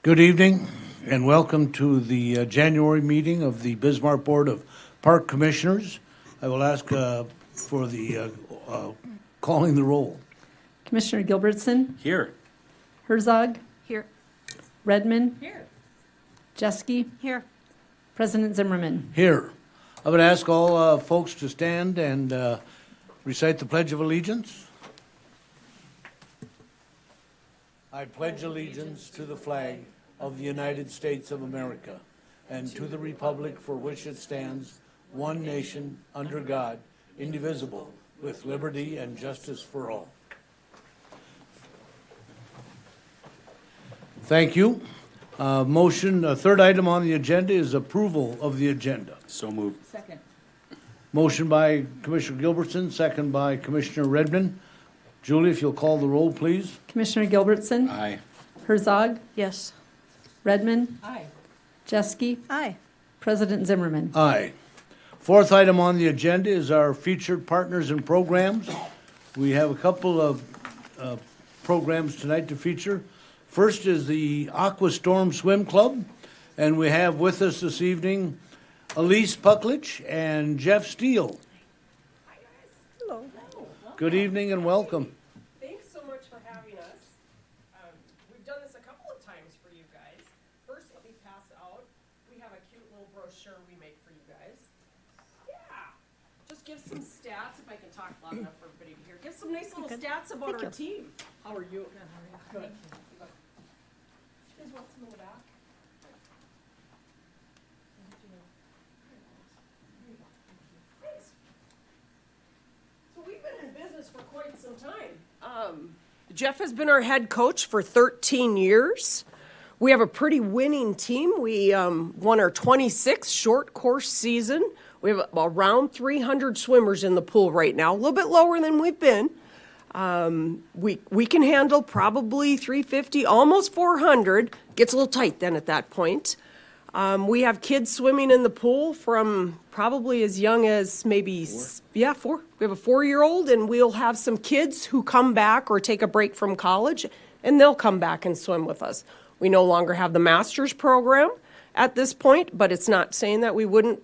Good evening and welcome to the January meeting of the Bismarck Board of Park Commissioners. I will ask for the calling the roll. Commissioner Gilbertson, Here. Herzog, Here. Redmond, Here. Jeske, Here. President Zimmerman. Here. I would ask all folks to stand and recite the Pledge of Allegiance. I pledge allegiance to the flag of the United States of America and to the republic for which it stands, one nation, under God, indivisible, with liberty and justice for all. Thank you. Third item on the agenda is approval of the agenda. So moved. Second. Motion by Commissioner Gilbertson, second by Commissioner Redmond. Julie, if you'll call the roll, please. Commissioner Gilbertson, Aye. Herzog, Yes. Redmond, Aye. Jeske, Aye. President Zimmerman. Aye. Fourth item on the agenda is our featured partners and programs. We have a couple of programs tonight to feature. First is the Aqua Storm Swim Club, and we have with us this evening Elise Pucklich and Jeff Steele. Hi, guys. Hello. Good evening and welcome. Thanks so much for having us. We've done this a couple of times for you guys. First, let me pass out. We have a cute little brochure we make for you guys. Yeah. Just give some stats, if I can talk loud enough for everybody to hear. Give some nice little stats about our team. How are you? Good. You guys want some in the back? Thanks. So we've been in business for quite some time. Jeff has been our head coach for 13 years. We have a pretty winning team. We won our 26th short course season. We have around 300 swimmers in the pool right now, a little bit lower than we've been. We can handle probably 350, almost 400. Gets a little tight then at that point. We have kids swimming in the pool from probably as young as maybe, four. We have a 4-year-old, and we'll have some kids who come back or take a break from college, and they'll come back and swim with us. We no longer have the master's program at this point, but it's not saying that we wouldn't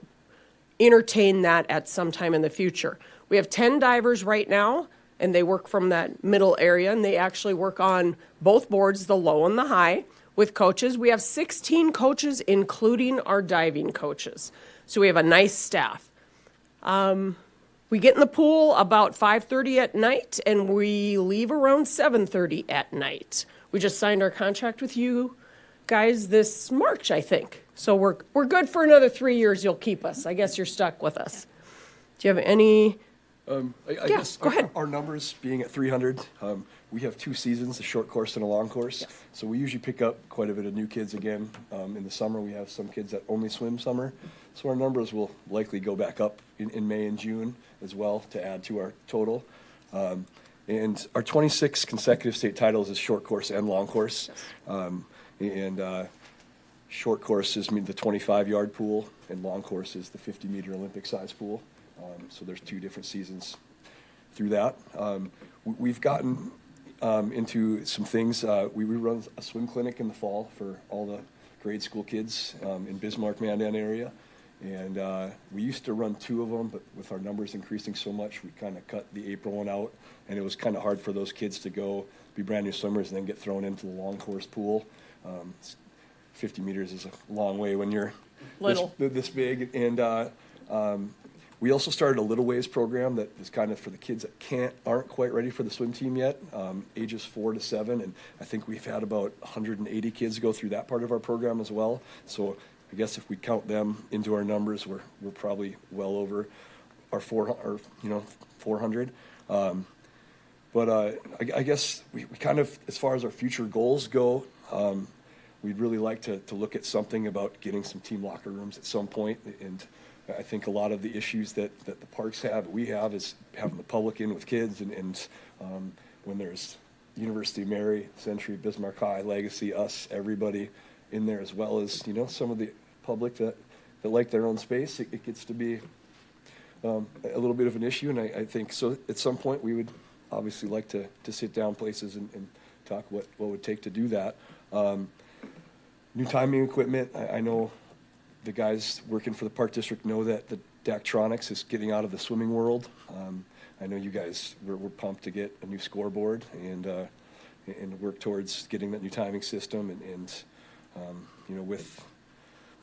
entertain that at some time in the future. We have 10 divers right now, and they work from that middle area, and they actually work on both boards, the low and the high, with coaches. We have 16 coaches, including our diving coaches. So we have a nice staff. We get in the pool about 5:30 at night, and we leave around 7:30 at night. We just signed our contract with you guys this March, I think. So we're good for another 3 years. You'll keep us. I guess you're stuck with us. Do you have any? I guess go ahead. Our numbers being at 300, we have 2 seasons, a short course and a long course. Yes. So we usually pick up quite a bit of new kids again. In the summer, we have some kids that only swim summer. So our numbers will likely go back up in May and June as well to add to our total. And our 26 consecutive state titles is short course and long course. Short course is the 25-yard pool, and long course is the 50-meter Olympic size pool. So there's 2 different seasons through that. We've gotten into some things. We run a swim clinic in the fall for all the grade school kids in Bismarck, Mandan area. And we used to run 2 of them, but with our numbers increasing so much, we kind of cut the April one out. And it was kind of hard for those kids to go be brand new swimmers and then get thrown into the long course pool. 50 meters is a long way when you're Little. this big. And we also started a Little Ways program that is kind of for the kids that aren't quite ready for the swim team yet, ages 4 to 7. And I think we've had about 180 kids go through that part of our program as well. So I guess if we count them into our numbers, we're probably well over our 400. But I guess we kind of, as far as our future goals go, we'd really like to look at something about getting some team locker rooms at some point. And I think a lot of the issues that the parks have, we have, is having the public in with kids. And when there's University of Mary, Century, Bismarck High, Legacy, us, everybody in there, as well as, some of the public that like their own space, it gets to be a little bit of an issue. And I think so at some point we would obviously like to sit down places and talk what would take to do that. New timing equipment, I know the guys working for the park district know that the Daktronics is getting out of the swimming world. I know you guys were pumped to get a new scoreboard and work towards getting that new timing system and you know, with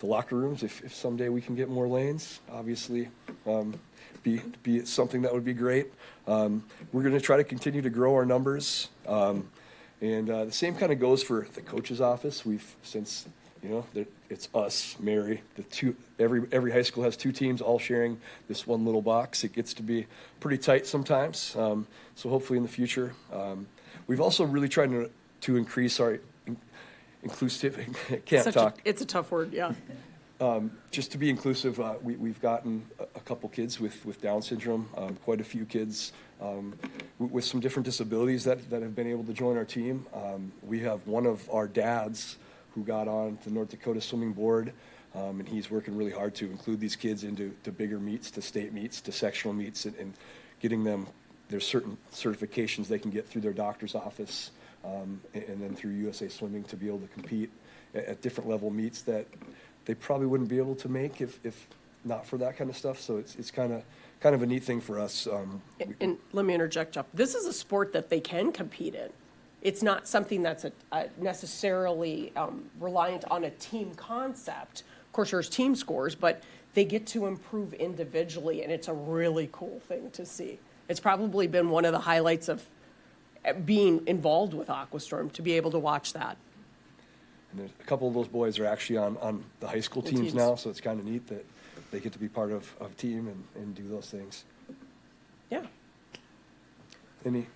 the locker rooms, if someday we can get more lanes, obviously, be something that would be great. We're going to try to continue to grow our numbers. And the same kind of goes for the coach's office. Since, you know, it's us, Mary, every high school has 2 teams all sharing this one little box. It gets to be pretty tight sometimes. So hopefully in the future. We've also really tried to increase our inclusive, can't talk. It's a tough word, yeah. Just to be inclusive, we've gotten a couple kids with Down syndrome, quite a few kids with some different disabilities that have been able to join our team. We have one of our dads who got on the North Dakota Swimming Board, and he's working really hard to include these kids into bigger meets, to state meets, to sectional meets, and getting them, there's certain certifications they can get through their doctor's office, and then through USA Swimming to be able to compete at different level meets that they probably wouldn't be able to make if not for that kind of stuff. So it's kind of a neat thing for us. And let me interject, Jeff. This is a sport that they can compete in. It's not something that's necessarily reliant on a team concept. Of course, there's team scores, but they get to improve individually, and it's a really cool thing to see. It's probably been one of the highlights of being involved with Aquastorm, to be able to watch that. And there's a couple of those boys are actually on the high school teams now, so it's kind of neat that they get to be part of a team and do those things. Yeah. Any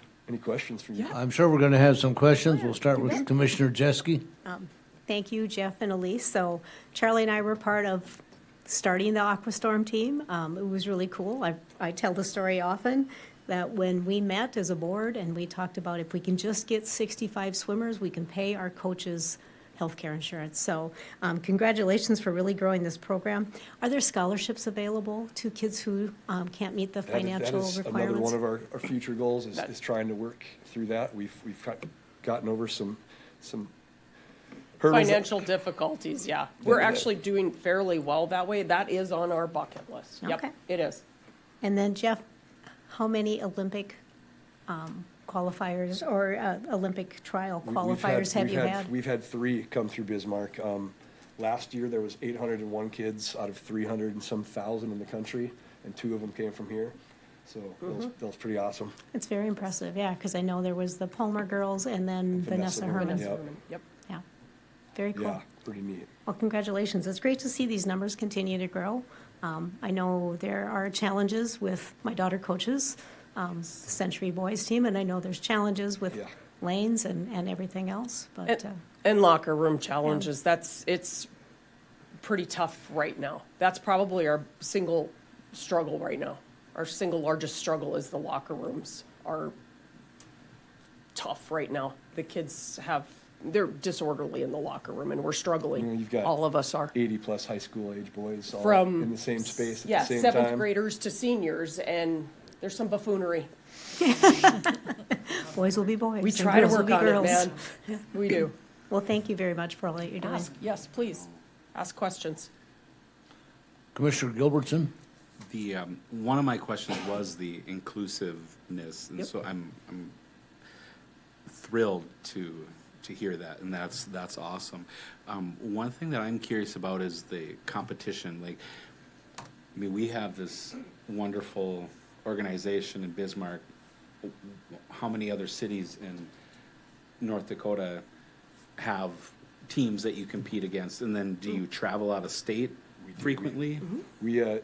questions for you? Yeah. I'm sure we're going to have some questions. We'll start with Commissioner Jeske. Thank you, Jeff and Elise. So Charlie and I were part of starting the Aquastorm team. It was really cool. I tell the story often that when we met as a board and we talked about if we can just get 65 swimmers, we can pay our coaches healthcare insurance. So congratulations for really growing this program. Are there scholarships available to kids who can't meet the financial that is requirements? another one of our future goals is trying to work through that. We've gotten over some hurdles. Financial difficulties, yeah. We're actually doing fairly well that way. That is on our bucket list. Yep, Okay. it is. And then Jeff, how many Olympic qualifiers or Olympic trial qualifiers have you had? We've had 3 come through Bismarck. Last year, there was 801 kids out of 300 and some thousand in the country, and 2 of them came from here. So that was pretty awesome. It's very impressive, yeah, because I know there was the Palmer girls and then Vanessa Herman. Yep. Yep. Yeah, very cool. Yeah, pretty neat. Well, congratulations. It's great to see these numbers continue to grow. I know there are challenges with my daughter coaches, Century Boys team, and I know there's challenges with Yeah. lanes and everything else, but And locker room challenges, it's pretty tough right now. That's probably our single struggle right now. Our single largest struggle is the locker rooms are tough right now. The kids they're disorderly in the locker room, and we're struggling. You know, you've got All of us are. 80-plus high school age boys all From in the same space at Yeah, the same 7th time. graders to seniors, and there's some buffoonery. boys will be boys. We and try to girls will work be on it, girls. man. We do. Well, thank you very much for all that you're doing. Yes, please. Ask questions. Commissioner Gilbertson. The one of my questions was the inclusiveness, and Yep. so I'm thrilled to hear that, and that's awesome. One thing that I'm curious about is the competition. Like, I mean, we have this wonderful organization in Bismarck. How many other cities in North Dakota have teams that you compete against? And then do you travel out of state frequently?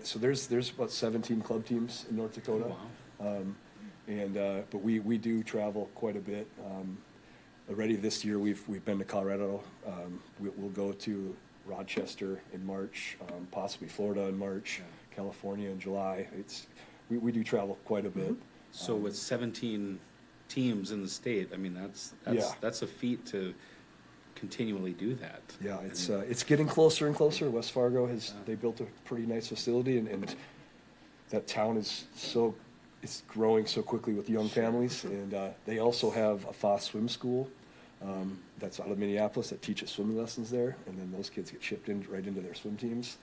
So there's about 17 club teams in North Dakota. Wow. But we do travel quite a bit. Already this year, we've been to Colorado. We'll go to Rochester in March, possibly Florida in March, California in July. We do travel quite a bit. So with 17 teams in the state, I mean, that's a feat to continually do that. Yeah, it's getting closer and closer. West Fargo they built a pretty nice facility, and that town is it's growing so quickly with young families, and they also have a FOSS swim school that's out of Minneapolis that teaches swimming lessons there, and then those kids get shipped in right into their swim teams.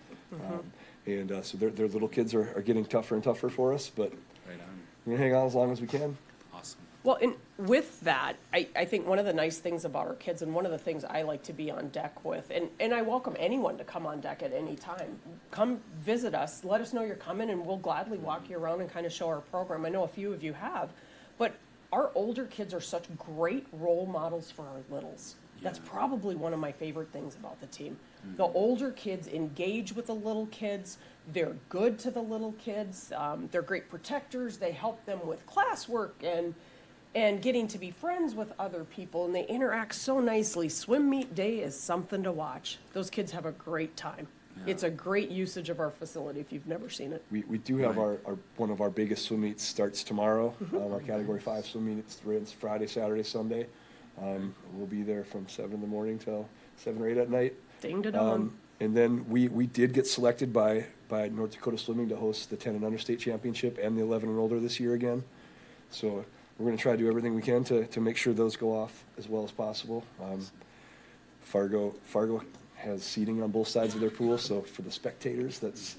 So their little kids are getting tougher and tougher for us, but Right on. we're gonna hang on as long as we can. Awesome. Well, and with that, I think one of the nice things about our kids, and one of the things I like to be on deck with, and I welcome anyone to come on deck at any time. Come visit us, let us know you're coming, and we'll gladly walk you around and kind of show our program. I know a few of you have, but our older kids are such great role models for our littles. That's probably one of my favorite things about the team. The older kids engage with the little kids. They're good to the little kids. They're great protectors. They help them with classwork and getting to be friends with other people, and they interact so nicely. Swim meet day is something to watch. Those kids have a great time. It's a great usage of our facility if you've never seen it. We do have our one of our biggest swim meets starts tomorrow. Our Category 5 swim meet, it's Friday, Saturday, Sunday. We'll be there from 7 in the morning till 7 or 8 at night. Ding to dawn. And then we did get selected by North Dakota Swimming to host the 10 and under state championship and the 11 and older this year again. So we're going to try to do everything we can to make sure those go off as well as possible. Fargo has seating on both sides of their pool, so for the spectators, that's,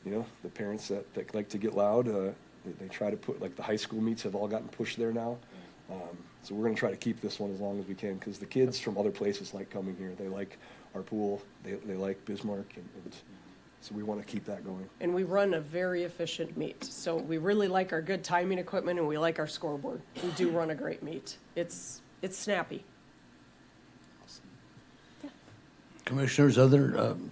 the parents that like to get loud, they try to put, like the high school meets have all gotten pushed there now. So we're going to try to keep this one as long as we can, because the kids from other places like coming here. They like our pool, they like Bismarck, and so we want to keep that going. And we run a very efficient meet. So we really like our good timing equipment, and we like our scoreboard. We do run a great meet. It's snappy. Commissioners,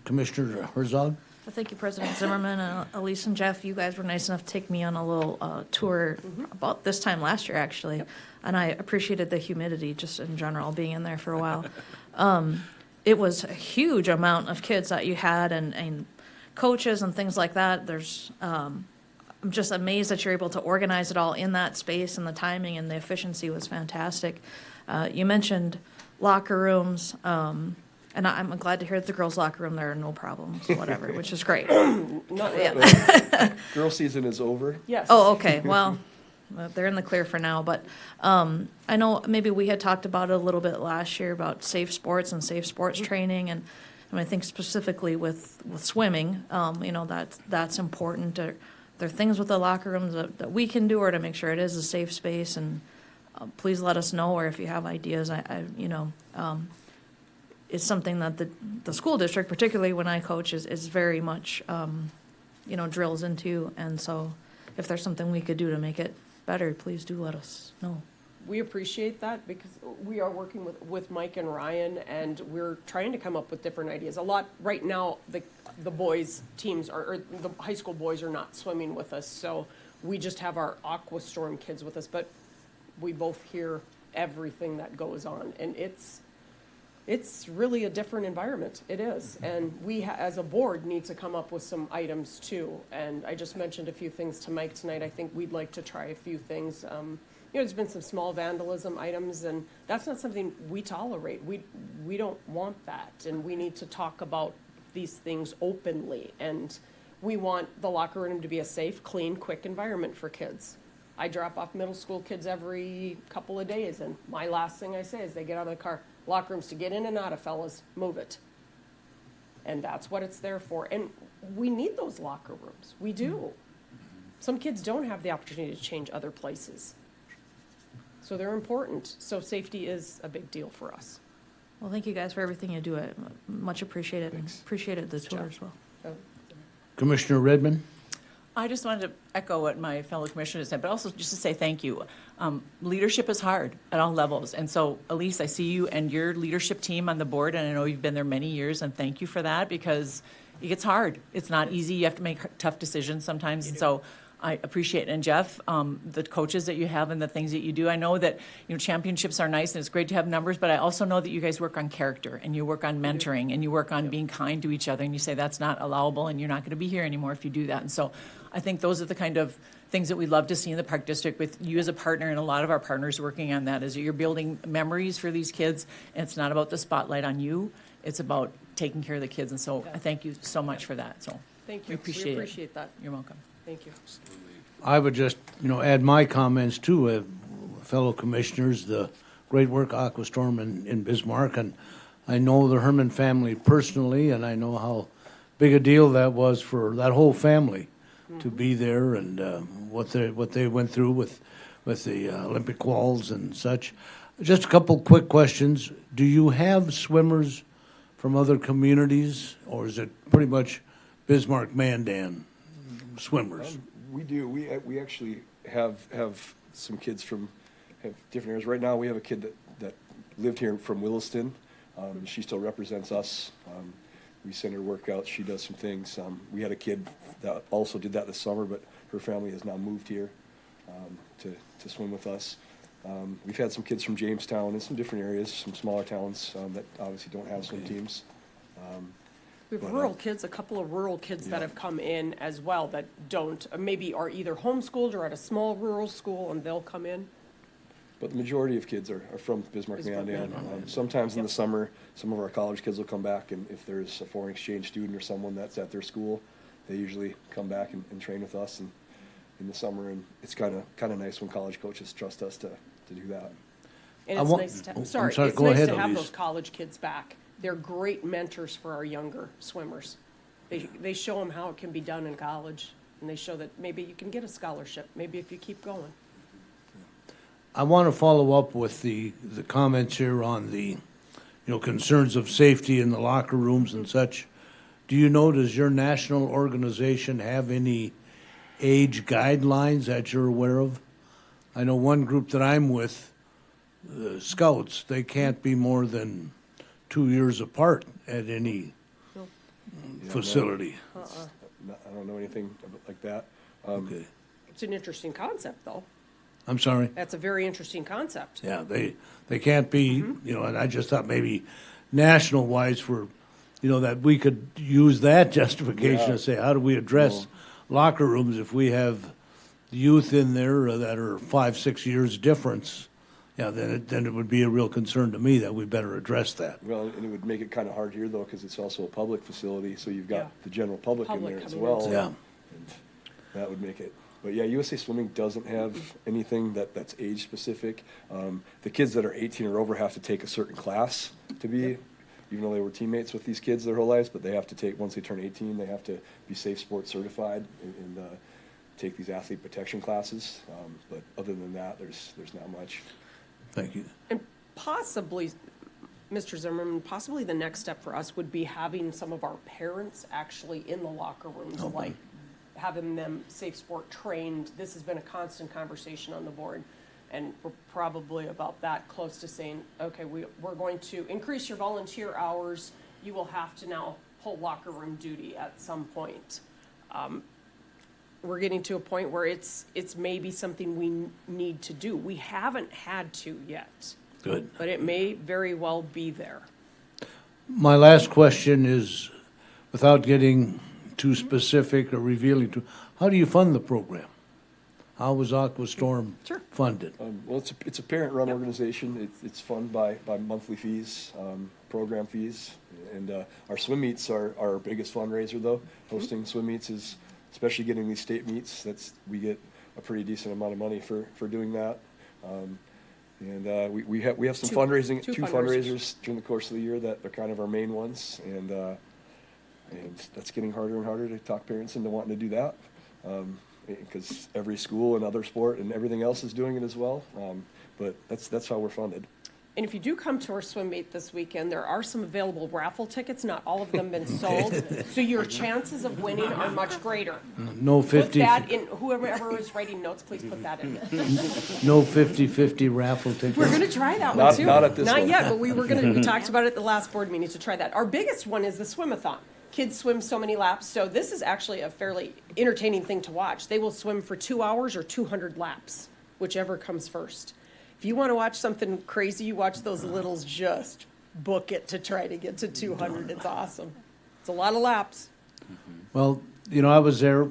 Commissioner Herzog? Well, thank you, President Zimmerman, Elise and Jeff. You guys were nice enough to take me on a little tour about this time last year, actually. And I appreciated the humidity just in general, being in there for a while. It was a huge amount of kids that you had and coaches and things like that. I'm just amazed that you're able to organize it all in that space, and the timing and the efficiency was fantastic. You mentioned locker rooms. And I'm glad to hear that the girls' locker room, there are no problems, whatever, which is great. Girl season is over. Yes. Oh, okay, well, they're in the clear for now, but I know maybe we had talked about it a little bit last year about safe sports and safe sports training, and I think specifically with swimming, that's important. Are there things with the locker rooms that we can do, or to make sure it is a safe space? And please let us know, or if you have ideas, it's something that the school district, particularly when I coach, is very much, drills into. And so if there's something we could do to make it better, please do let us know. We appreciate that, because we are working with Mike and Ryan, and we're trying to come up with different ideas. A lot, right now, the boys' teams or the high school boys are not swimming with us, so we just have our Aqua Storm kids with us, but we both hear everything that goes on, and it's really a different environment. It is. And we, as a board, need to come up with some items too. And I just mentioned a few things to Mike tonight. I think we'd like to try a few things. There's been some small vandalism items, and that's not something we tolerate. We don't want that. And we need to talk about these things openly. And we want the locker room to be a safe, clean, quick environment for kids. I drop off middle school kids every couple of days, and my last thing I say is they get out of the car, locker rooms to get in and out of, fellas, move it. And that's what it's there for. And we need those locker rooms. We do. Some kids don't have the opportunity to change other places. So they're important. So safety is a big deal for us. Well, thank you guys for everything you do. I much appreciate it, and appreciated the tour as well. Commissioner Redmond? I just wanted to echo what my fellow commissioners said, but also just to say thank you. Leadership is hard at all levels. And so, Elise, I see you and your leadership team on the board, and I know you've been there many years, and thank you for that, because it gets hard. It's not easy. You have to make tough decisions sometimes. And so I appreciate it. And Jeff, the coaches that you have and the things that you do, I know that, championships are nice and it's great to have numbers, but I also know that you guys work on character, and you work on mentoring, and you work on being kind to each other, and you say that's not allowable and you're not going to be here anymore if you do that. And so I think those are the kind of things that we love to see in the Park District, with you as a partner and a lot of our partners working on that, is you're building memories for these kids, and it's not about the spotlight on you, it's about taking care of the kids. And so I thank you so much for that. So Thank you. we appreciate it. that. You're welcome. Thank you. I would just, add my comments too, fellow commissioners. The great work, Aquastorm in Bismarck, and I know the Herman family personally, and I know how big a deal that was for that whole family to be there, and what they went through with the Olympic quals and such. Just a couple quick questions. Do you have swimmers from other communities, or is it pretty much Bismarck Mandan swimmers? We do. We actually have some kids from have different areas. Right now, we have a kid that lived here from Williston. She still represents us. We send her workouts. She does some things. We had a kid that also did that this summer, but her family has now moved here to swim with us. We've had some kids from Jamestown and some different areas, some smaller towns that obviously don't have swim teams. We have But, rural kids, a couple of rural kids that have come in as well that don't, maybe are either homeschooled or at a small rural school, and they'll come in. But the majority of kids are from Bismarck, Bismarck, Mandan. Mandan. Sometimes in the summer, some of our college kids will come back, and if there's a foreign exchange student or someone that's at their school, they usually come back and train with us in the summer. And it's kind of nice when college coaches trust us to do that. And I it's want- nice to, I'm sorry, sorry, it's go nice ahead, to have Elise. those college kids back. They're great mentors for our younger swimmers. They show them how it can be done in college, and they show that maybe you can get a scholarship, maybe if you keep going. I want to follow up with the comments here on the, concerns of safety in the locker rooms and such. Do you know, does your national organization have any age guidelines that you're aware of? I know one group that I'm with, the Scouts, they can't be more than 2 years apart at any facility. I don't know anything like that. Okay. It's an interesting concept, though. I'm sorry? That's a very interesting concept. Yeah, they can't be, and I just thought maybe national-wise for, that we could use that justification Yeah. to say, how do we address locker rooms if we have youth in there that are 5-6 years difference? Yeah, then it would be a real concern to me that we better address that. Well, and it would make it kind of hard here, though, because it's also a public facility, so you've Yeah. got the general public in Public there as coming well. in. Yeah. And that would make it. But yeah, USA Swimming doesn't have anything that's age-specific. The kids that are 18 or over have to take a certain class to be, even though they were teammates with these kids their whole lives, but they have to take, once they turn 18, they have to be safe sports certified and take these athlete protection classes. But other than that, there's not much. Thank you. And possibly, Mr. Zimmerman, possibly the next step for us would be having some of our parents actually in the locker rooms, like having them safe sport trained. This has been a constant conversation on the board, and we're probably about that close to saying, okay, we're going to increase your volunteer hours. You will have to now pull locker room duty at some point. We're getting to a point where it's maybe something we need to do. We haven't had to yet, Good. but it may very well be there. My last question is, without getting too specific or revealing too, how do you fund the program? How was Aquastorm Sure. funded? Well, it's a parent-run organization. It's funded by monthly fees, program fees, and our swim meets are our biggest fundraiser. Though hosting swim meets is, especially getting these state meets, we get a pretty decent amount of money for doing that. And we have some Two fundraising, fundraisers. two fundraisers during the course of the year that are kind of our main ones, and that's getting harder and harder to talk parents into wanting to do that. Because every school and other sport and everything else is doing it as well. But that's how we're funded. And if you do come to our swim meet this weekend, there are some available raffle tickets. Not all of them been sold, so your chances of winning are much greater. No Put 50, that in. Whoever is writing notes, please put that in. no 50-50 raffle tickets? We're going to try that one too. Not at this Not one. yet, but we talked about it at the last board meeting to try that. Our biggest one is the swim-a-thon. Kids swim so many laps, so this is actually a fairly entertaining thing to watch. They will swim for 2 hours or 200 laps, whichever comes first. If you want to watch something crazy, you watch those littles just book it to try to get to 200. It's awesome. It's a lot of laps. Well, I was there,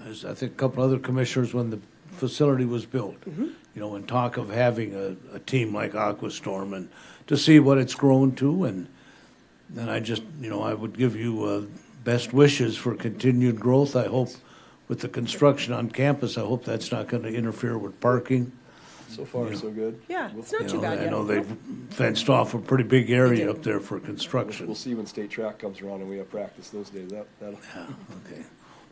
as I think a couple other commissioners, when the facility was built. And talk of having a team like Aquastorm, and to see what it's grown to, and I just, I would give you best wishes for continued growth. I hope with the construction on campus, I hope that's not going to interfere with parking. So far, so good. Yeah, it's not You too know, bad I yet. know they've fenced off a pretty big area did. up there for We'll construction. see when state track comes around and we have practice those days. That'll. Okay.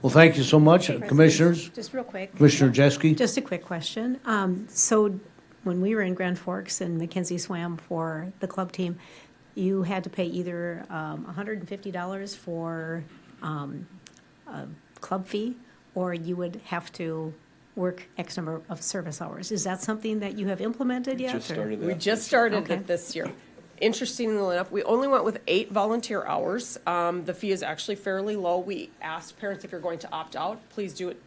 Well, thank you so much, commissioners. Just real quick. Commissioner Jeske? Just a quick question. So when we were in Grand Forks and Mackenzie swam for the club team, you had to pay either $150 for a club fee, or you would have to work X number of service hours. Is that something that you have implemented yet? Just or- started We that. just started Okay. it this year. Interestingly enough, we only went with 8 volunteer hours. The fee is actually fairly low. We asked parents if you're going to opt out, please do it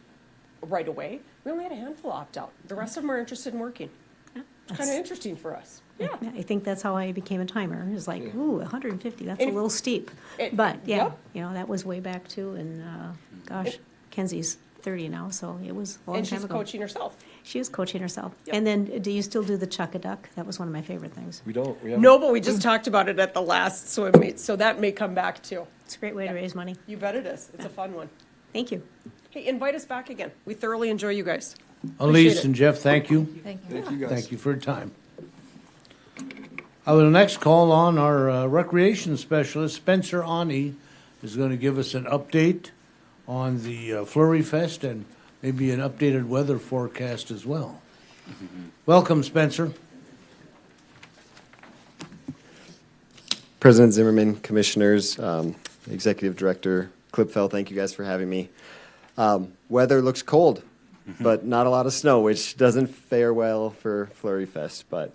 right away. We only had a handful opt out. The rest of them are interested in working. It's kind of interesting for us. Yeah. I think that's how I became a timer. It's like, ooh, 150, that's a And- little steep. it- But, yeah, yep. that was way back too, and, gosh, Kenzie's 30 now, so it was a long And time she's ago. coaching herself. She was coaching herself. Yep. And then, do you still do the chuck-a-duck? That was one of my favorite things. We don't. We haven't. No, but we just talked about it at the last swim meet, so that may come back too. It's a great way to raise money. You bet it is. It's a fun one. Thank you. Hey, invite us back again. We thoroughly enjoy you guys. Elise it. and Jeff, thank you. Thank you. Thank you guys. Thank you for your time. I will next call on our recreation specialist, Spencer Ani, is going to give us an update on the Flurry Fest and maybe an updated weather forecast as well. Welcome, Spencer. President Zimmerman, Commissioners, Executive Director Klipfeld, thank you guys for having me. Weather looks cold, but not a lot of snow, which doesn't fare well for Flurry Fest. But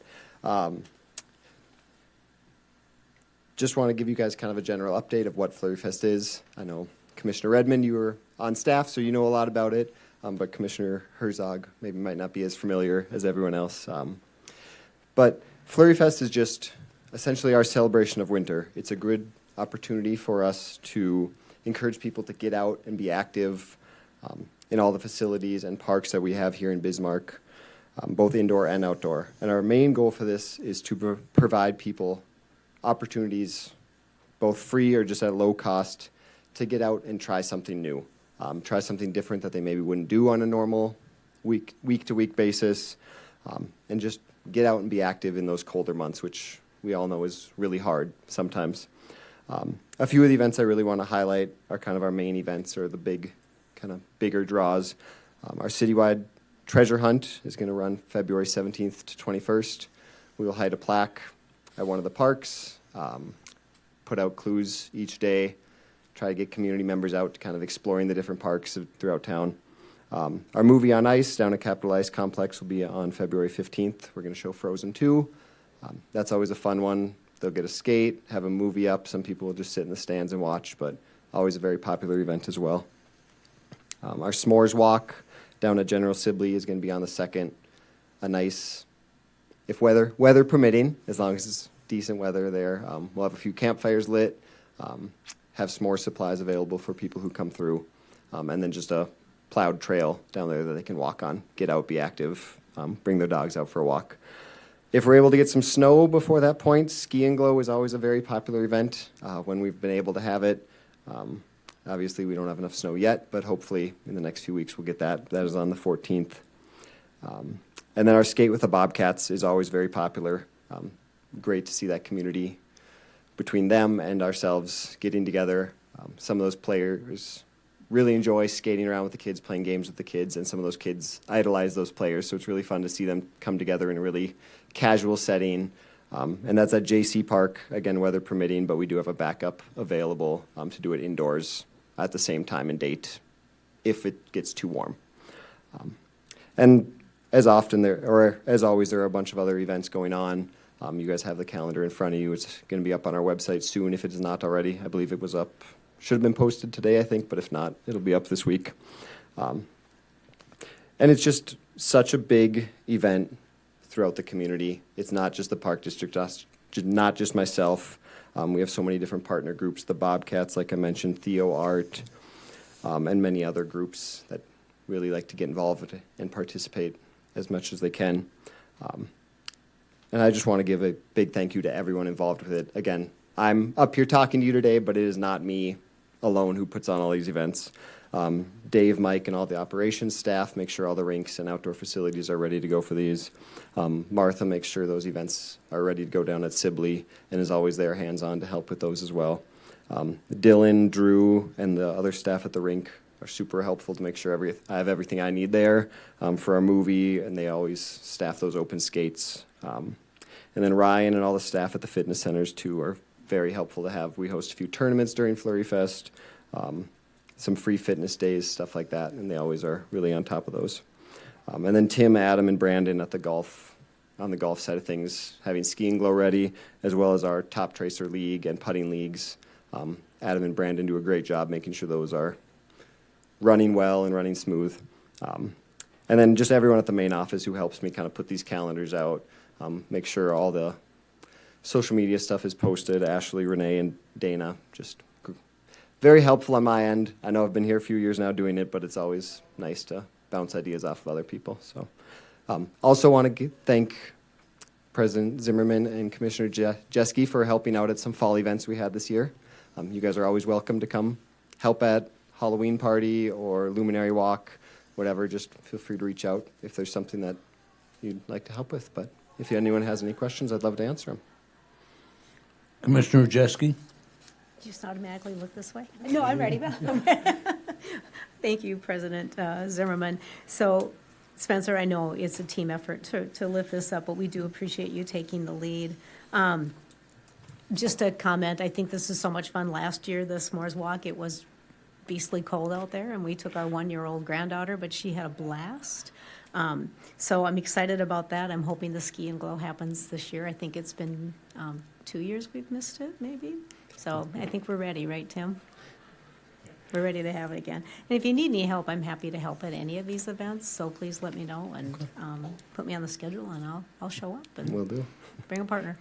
just want to give you guys kind of a general update of what Flurry Fest is. I know Commissioner Redmond, you were on staff, so you know a lot about it. But Commissioner Herzog maybe might not be as familiar as everyone else. But Flurry Fest is just essentially our celebration of winter. It's a good opportunity for us to encourage people to get out and be active in all the facilities and parks that we have here in Bismarck, both indoor and outdoor. And our main goal for this is to provide people opportunities, both free or just at low cost, to get out and try something new, try something different that they maybe wouldn't do on a normal week-to-week basis, and just get out and be active in those colder months, which we all know is really hard sometimes. A few of the events I really want to highlight are kind of our main events, or the bigger draws. Our citywide treasure hunt is going to run February 17th to 21st. We will hide a plaque at one of the parks, put out clues each day, try to get community members out to kind of exploring the different parks throughout town. Our movie on ice down at Capitol Ice Complex will be on February 15th. We're going to show Frozen 2. That's always a fun one. They'll get a skate, have a movie up. Some people will just sit in the stands and watch, but always a very popular event as well. Our s'mores walk down at General Sibley is going to be on the 2nd. A nice, if weather permitting, as long as it's decent weather there. We'll have a few campfires lit, have s'more supplies available for people who come through, and then just a plowed trail down there that they can walk on, get out, be active, bring their dogs out for a walk. If we're able to get some snow before that point, Ski and Glow is always a very popular event when we've been able to have it. Obviously, we don't have enough snow yet, but hopefully in the next few weeks we'll get that. That is on the 14th. And then our Skate with the Bobcats is always very popular. Great to see that community between them and ourselves getting together. Some of those players really enjoy skating around with the kids, playing games with the kids, and some of those kids idolize those players, so it's really fun to see them come together in a really casual setting. And that's at JC Park, again, weather permitting, but we do have a backup available to do it indoors at the same time and date if it gets too warm. And as often as always, there are a bunch of other events going on. You guys have the calendar in front of you. It's going to be up on our website soon if it is not already. I believe it was up, should have been posted today, I think, but if not, it'll be up this week. And it's just such a big event throughout the community. It's not just the Park District, not just myself. We have so many different partner groups, the Bobcats, like I mentioned, Theo Art, and many other groups that really like to get involved and participate as much as they can. And I just want to give a big thank you to everyone involved with it. Again, I'm up here talking to you today, but it is not me alone who puts on all these events. Dave, Mike, and all the operations staff make sure all the rinks and outdoor facilities are ready to go for these. Martha makes sure those events are ready to go down at Sibley and is always there hands-on to help with those as well. Dylan, Drew, and the other staff at the rink are super helpful to make sure I have everything I need there for our movie, and they always staff those open skates. And then Ryan and all the staff at the fitness centers, too, are very helpful to have. We host a few tournaments during Flurry Fest, some free fitness days, stuff like that, and they always are really on top of those. And then Tim, Adam, and Brandon at on the golf side of things, having Ski and Glow ready, as well as our Top Tracer League and putting leagues. Adam and Brandon do a great job making sure those are running well and running smooth. And then just everyone at the main office who helps me kind of put these calendars out, make sure all the social media stuff is posted. Ashley, Renee, and Dana, just very helpful on my end. I know I've been here a few years now doing it, but it's always nice to bounce ideas off of other people. So, also want to thank President Zimmerman and Commissioner Jeske for helping out at some fall events we had this year. You guys are always welcome to come help at Halloween party or luminary walk, whatever. Just feel free to reach out if there's something that you'd like to help with. But if anyone has any questions, I'd love to answer them. Commissioner Jeske? Just automatically look this way? No, I'm ready. Thank you, President Zimmerman. So, Spencer, I know it's a team effort to lift this up, but we do appreciate you taking the lead. Just a comment, I think this is so much fun. Last year, the s'mores walk, it was beastly cold out there, and we took our 1-year-old granddaughter, but she had a blast. So I'm excited about that. I'm hoping the Ski and Glow happens this year. I think it's been 2 years we've missed it, maybe. So I think we're ready, right, Tim? We're ready to have it again. And if you need any help, I'm happy to help at any of these events. So please let me know and put me on the schedule, and I'll show up and Will do. bring a partner.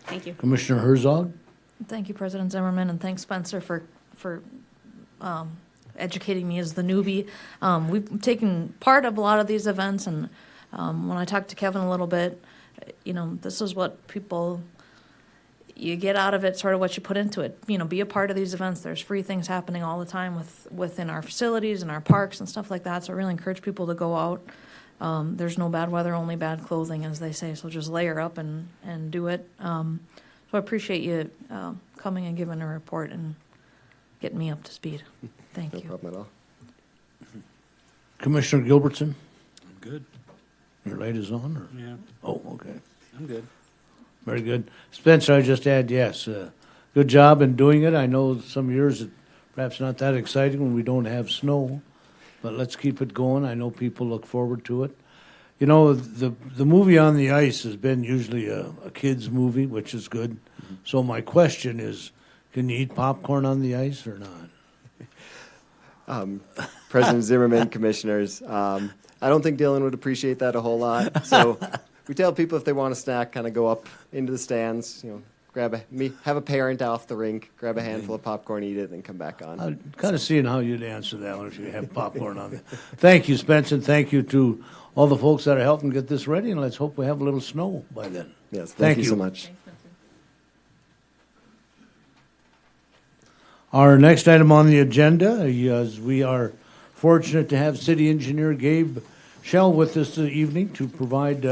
Thank you. Commissioner Herzog? Thank you, President Zimmerman, and thanks, Spencer, for educating me as the newbie. We've taken part of a lot of these events, and when I talked to Kevin a little bit, this is what you get out of it, sort of what you put into it. Be a part of these events. There's free things happening all the time within our facilities and our parks and stuff like that. So I really encourage people to go out. There's no bad weather, only bad clothing, as they say. So just layer up and do it. So I appreciate you coming and giving a report and getting me up to speed. Thank you. No problem at all. Commissioner Gilbertson? I'm good. Your light is on, or? Yeah, Oh, okay. I'm good. Very good. Spencer, I just add, yes, good job in doing it. I know some years it perhaps not that exciting when we don't have snow, but let's keep it going. I know people look forward to it. The movie On the Ice has been usually a kid's movie, which is good. Mm-hmm. So my question is, can you eat popcorn on the ice or not? President Zimmerman, commissioners, I don't think Dylan would appreciate that a whole lot. So we tell people if they want a snack, kind of go up into the stands, have a parent off the rink, grab a handful of popcorn, eat it, and then come back on. I'm kind of seeing how you'd answer that one if you have popcorn on it. Thank you, Spencer. Thank you to all the folks that are helping get this ready, and let's hope we have a little snow by then. Yes, thank you so much. Our next item on the agenda is we are fortunate to have City Engineer Gabe Shell with us this evening to provide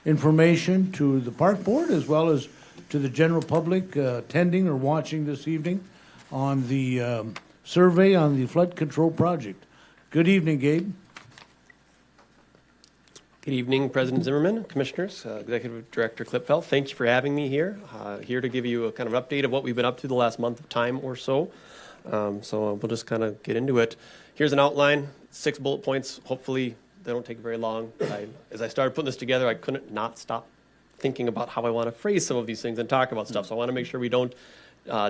information to the Park Board as well as to the general public attending or watching this evening on the survey on the flood control project. Good evening, Gabe. Good evening, President Zimmerman, Commissioners, Executive Director Klipfeld. Thank you for having me here. Here to give you a kind of update of what we've been up to the last month of time or so. So we'll just kind of get into it. Here's an outline, 6 bullet points. Hopefully they don't take very long. As I started putting this together, I couldn't not stop thinking about how I want to phrase some of these things and talk about stuff. So I want to make sure we don't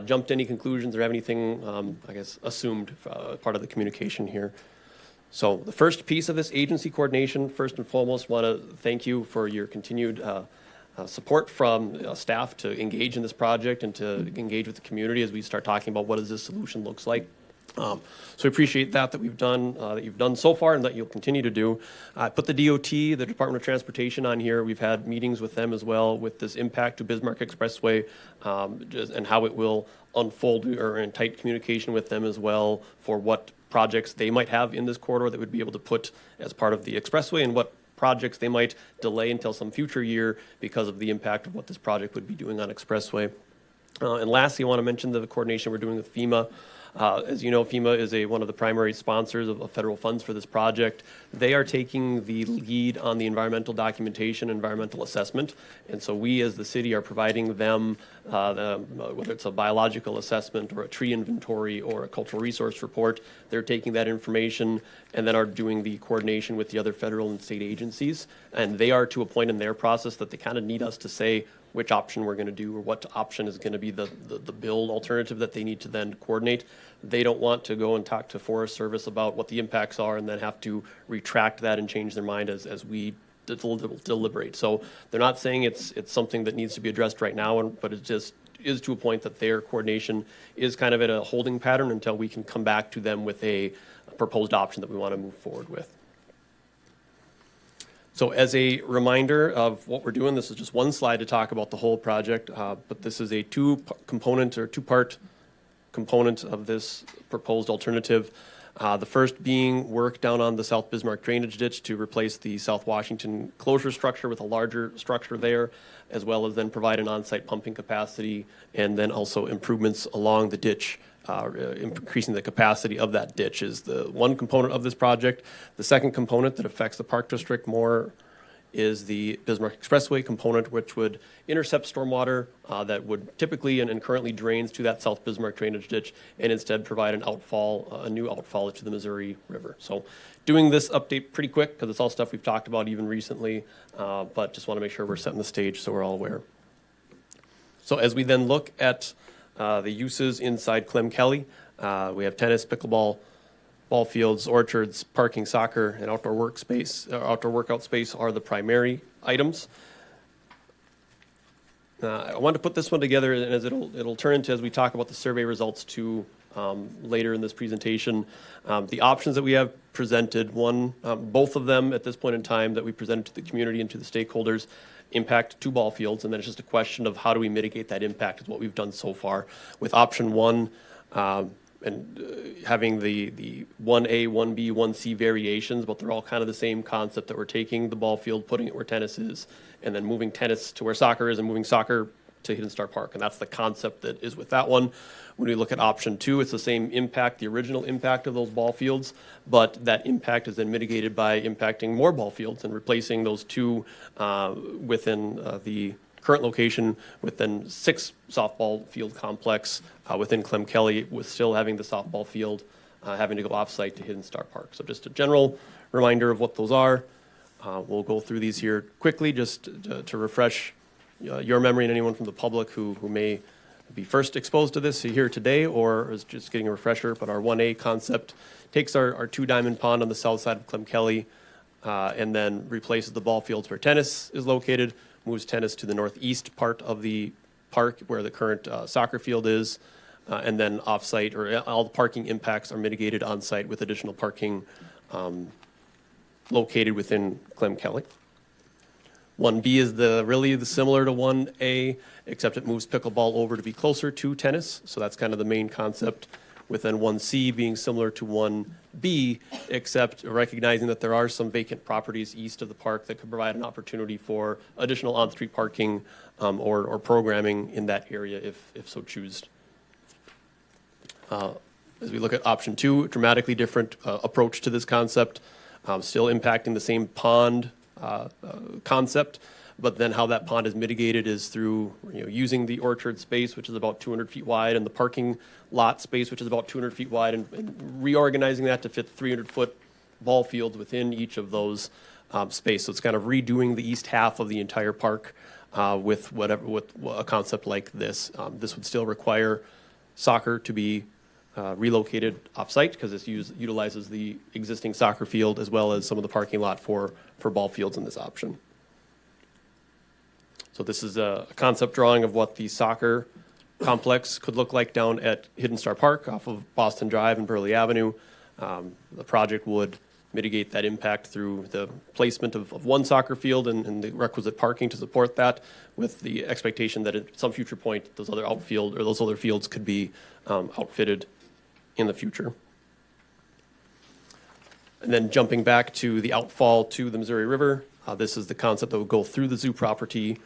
jump to any conclusions or have anything, assumed part of the communication here. So the first piece of this agency coordination, first and foremost, want to thank you for your continued support from staff to engage in this project and to engage with the community as we start talking about what does this solution looks like. So we appreciate that we've done, that you've done so far and that you'll continue to do. I put the DOT, the Department of Transportation on here. We've had meetings with them as well with this impact to Bismarck Expressway and how it will unfold. Or in tight communication with them as well for what projects they might have in this corridor that would be able to put as part of the expressway and what projects they might delay until some future year because of the impact of what this project would be doing on expressway. And lastly, I want to mention the coordination we're doing with FEMA. As you know, FEMA is one of the primary sponsors of federal funds for this project. They are taking the lead on the environmental documentation, environmental assessment, and so we as the city are providing them, whether it's a biological assessment or a tree inventory or a cultural resource report, they're taking that information and then are doing the coordination with the other federal and state agencies. And they are to a point in their process that they kind of need us to say which option we're going to do or what option is going to be the build alternative that they need to then coordinate. They don't want to go and talk to Forest Service about what the impacts are and then have to retract that and change their mind as we deliberate. So they're not saying it's something that needs to be addressed right now, but it just is to a point that their coordination is kind of at a holding pattern until we can come back to them with a proposed option that we want to move forward with. So as a reminder of what we're doing, this is just one slide to talk about the whole project, but this is a two-part component of this proposed alternative. The first being work down on the South Bismarck drainage ditch to replace the South Washington closure structure with a larger structure there, as well as then provide an on-site pumping capacity and then also improvements along the ditch. Increasing the capacity of that ditch is the one component of this project. The second component that affects the Park District more is the Bismarck Expressway component, which would intercept stormwater that would typically and currently drains to that South Bismarck drainage ditch and instead provide an outfall, a new outfall to the Missouri River. So doing this update pretty quick because it's all stuff we've talked about even recently, but just want to make sure we're setting the stage so we're all aware. So as we then look at the uses inside Clem Kelly, we have tennis, pickleball, ball fields, orchards, parking, soccer, and outdoor workout space are the primary items. I wanted to put this one together, and as it'll turn into as we talk about the survey results too later in this presentation. The options that we have presented, both of them at this point in time that we presented to the community and to the stakeholders, impact 2 ball fields, and then it's just a question of how do we mitigate that impact is what we've done so far. With option 1, having the 1A, 1B, 1C variations, but they're all kind of the same concept that we're taking the ball field, putting it where tennis is, and then moving tennis to where soccer is and moving soccer to Hidden Star Park. And that's the concept that is with that one. When we look at option 2, it's the same impact, the original impact of those ball fields, but that impact is then mitigated by impacting more ball fields and replacing those 2 within the current location within 6 softball field complex within Clem Kelly, with still having the softball field having to go off-site to Hidden Star Park. So just a general reminder of what those are. We'll go through these here quickly just to refresh your memory and anyone from the public who may be first exposed to this here today or is just getting a refresher. But our 1A concept takes our 2-diamond pond on the south side of Clem Kelly and then replaces the ball fields where tennis is located, moves tennis to the northeast part of the park where the current soccer field is, and then off-site, or all the parking impacts are mitigated on-site with additional parking located within Clem Kelly. 1B is really similar to 1A, except it moves pickleball over to be closer to tennis, so that's kind of the main concept. Within 1C being similar to 1B, except recognizing that there are some vacant properties east of the park that could provide an opportunity for additional on-street parking or programming in that area if so choose. As we look at option 2, a dramatically different approach to this concept, still impacting the same pond concept, but then how that pond is mitigated is through using the orchard space, which is about 200 feet wide, and the parking lot space, which is about 200 feet wide, and reorganizing that to fit 300-foot ball fields within each of those space. So it's kind of redoing the east half of the entire park with a concept like this. This would still require soccer to be relocated off-site because this utilizes the existing soccer field as well as some of the parking lot for ball fields in this option. So this is a concept drawing of what the soccer complex could look like down at Hidden Star Park off of Boston Drive and Burley Avenue. The project would mitigate that impact through the placement of one soccer field and the requisite parking to support that, with the expectation that at some future point, those other fields could be outfitted in the future. And then jumping back to the outfall to the Missouri River, this is the concept that would go through the zoo property,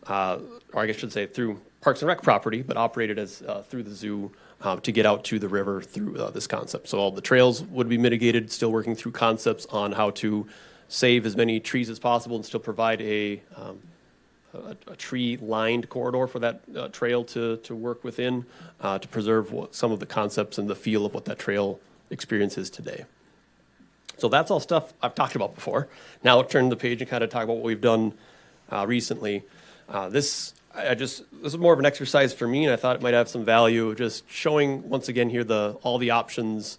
or I guess I should say through Parks and Rec property, but operated as through the zoo to get out to the river through this concept. So all the trails would be mitigated, still working through concepts on how to save as many trees as possible and still provide a tree-lined corridor for that trail to work within, to preserve some of the concepts and the feel of what that trail experience is today. So that's all stuff I've talked about before. Now I'll turn the page and kind of talk about what we've done recently. This is more of an exercise for me, and I thought it might have some value, just showing once again here all the options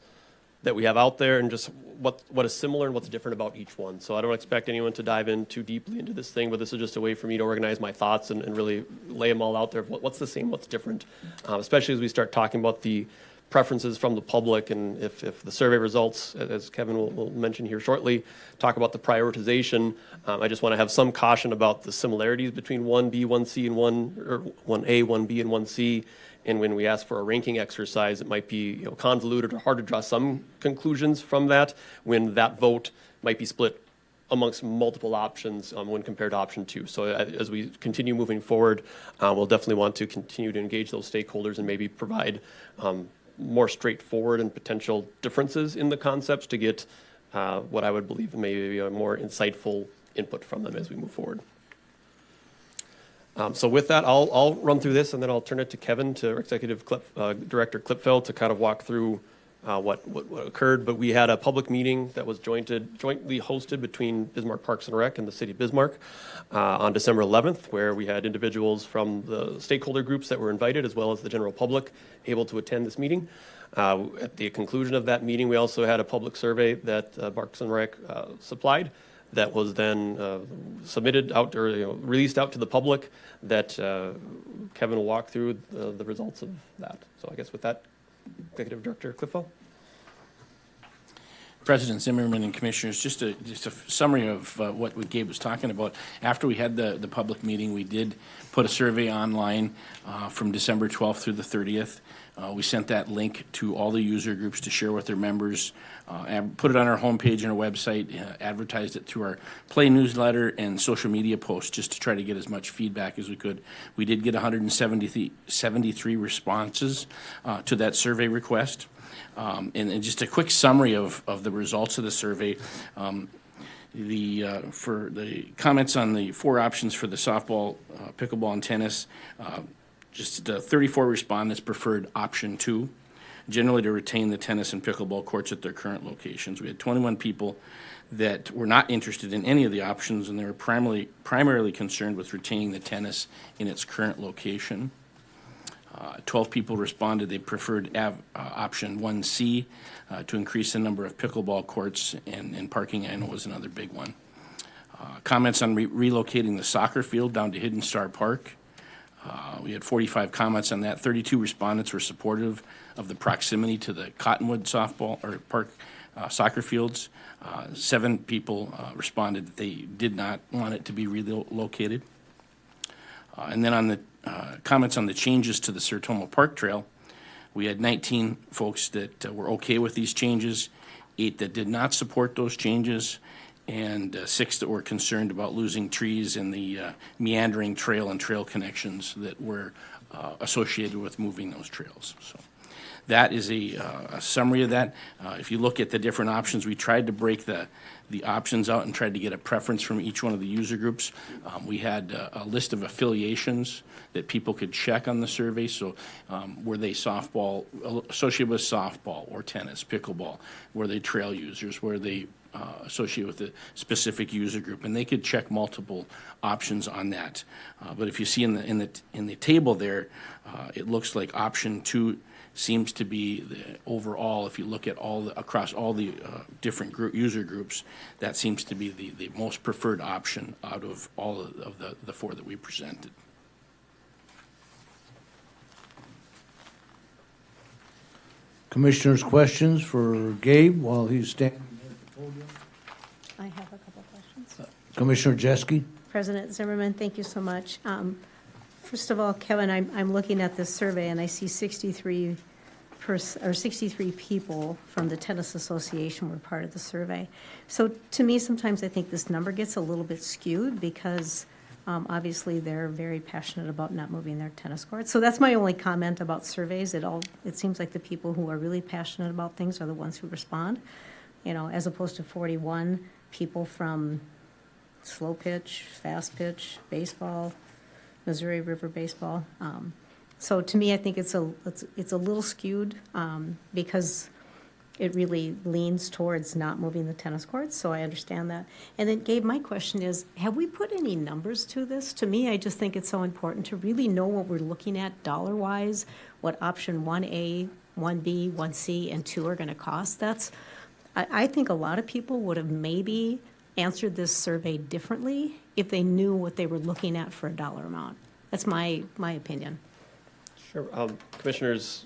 that we have out there and just what is similar and what's different about each one. So I don't expect anyone to dive in too deeply into this thing, but this is just a way for me to organize my thoughts and really lay them all out there. What's the same, what's different, especially as we start talking about the preferences from the public, and if the survey results, as Kevin will mention here shortly, talk about the prioritization. I just want to have some caution about the similarities between 1B, 1C, and 1A, 1B, and 1C. And when we ask for a ranking exercise, it might be convoluted or hard to draw some conclusions from that, when that vote might be split amongst multiple options when compared to option 2. So as we continue moving forward, we'll definitely want to continue to engage those stakeholders and maybe provide more straightforward and potential differences in the concepts to get what I would believe maybe a more insightful input from them as we move forward. So with that, I'll run through this, and then I'll turn it to Kevin, to Executive Director Klipfeld, to kind of walk through what occurred. But we had a public meeting that was jointly hosted between Bismarck Parks and Rec and the City of Bismarck on December 11th, where we had individuals from the stakeholder groups that were invited, as well as the general public, able to attend this meeting. At the conclusion of that meeting, we also had a public survey that Parks and Rec supplied, that was then submitted out, or released out to the public, that Kevin will walk through the results of that. So I guess with that, Executive Director Klipfeld. President Zimmerman and Commissioners, just a summary of what Gabe was talking about. After we had the public meeting, we did put a survey online from December 12th through the 30th. We sent that link to all the user groups to share with their members, and put it on our homepage and our website, advertised it through our Play newsletter and social media posts, just to try to get as much feedback as we could. We did get 173 responses to that survey request. And just a quick summary of the results of the survey. For the comments on the 4 options for the softball, pickleball, and tennis, just 34 respondents preferred option 2, generally to retain the tennis and pickleball courts at their current locations. We had 21 people that were not interested in any of the options, and they were primarily concerned with retaining the tennis in its current location. 12 people responded they preferred option 1C, to increase the number of pickleball courts, and parking, I know, was another big one. Comments on relocating the soccer field down to Hidden Star Park. We had 45 comments on that. 32 respondents were supportive of the proximity to the Cottonwood softball or park soccer fields. 7 people responded that they did not want it to be relocated. And then on the comments on the changes to the Sertomo Park Trail, we had 19 folks that were okay with these changes, 8 that did not support those changes, and 6 that were concerned about losing trees in the meandering trail and trail connections that were associated with moving those trails. So that is a summary of that. If you look at the different options, we tried to break the options out and tried to get a preference from each one of the user groups. We had a list of affiliations that people could check on the survey. So were they softball, associated with softball or tennis, pickleball? Were they trail users? Were they associated with a specific user group? And they could check multiple options on that. But if you see in the table there, it looks like option 2 seems to be the overall, if you look at across all the different user groups, that seems to be the most preferred option out of all of the 4 that we presented. Commissioners' questions for Gabe while he's standing there at the podium? I have a couple questions. Commissioner Jeske? President Zimmerman, thank you so much. First of all, Kevin, I'm looking at this survey and I see 63 people from the Tennis Association were part of the survey. So to me, sometimes I think this number gets a little bit skewed because obviously they're very passionate about not moving their tennis courts. So that's my only comment about surveys. It seems like the people who are really passionate about things are the ones who respond, as opposed to 41 people from slow pitch, fast pitch, baseball, Missouri River baseball. So to me, I think it's a little skewed because it really leans towards not moving the tennis courts, so I understand that. And then, Gabe, my question is, have we put any numbers to this? To me, I just think it's so important to really know what we're looking at dollar-wise, what option 1A, 1B, 1C, and 2 are going to cost. I think a lot of people would have maybe answered this survey differently if they knew what they were looking at for a dollar amount. That's my opinion. Sure. Commissioners,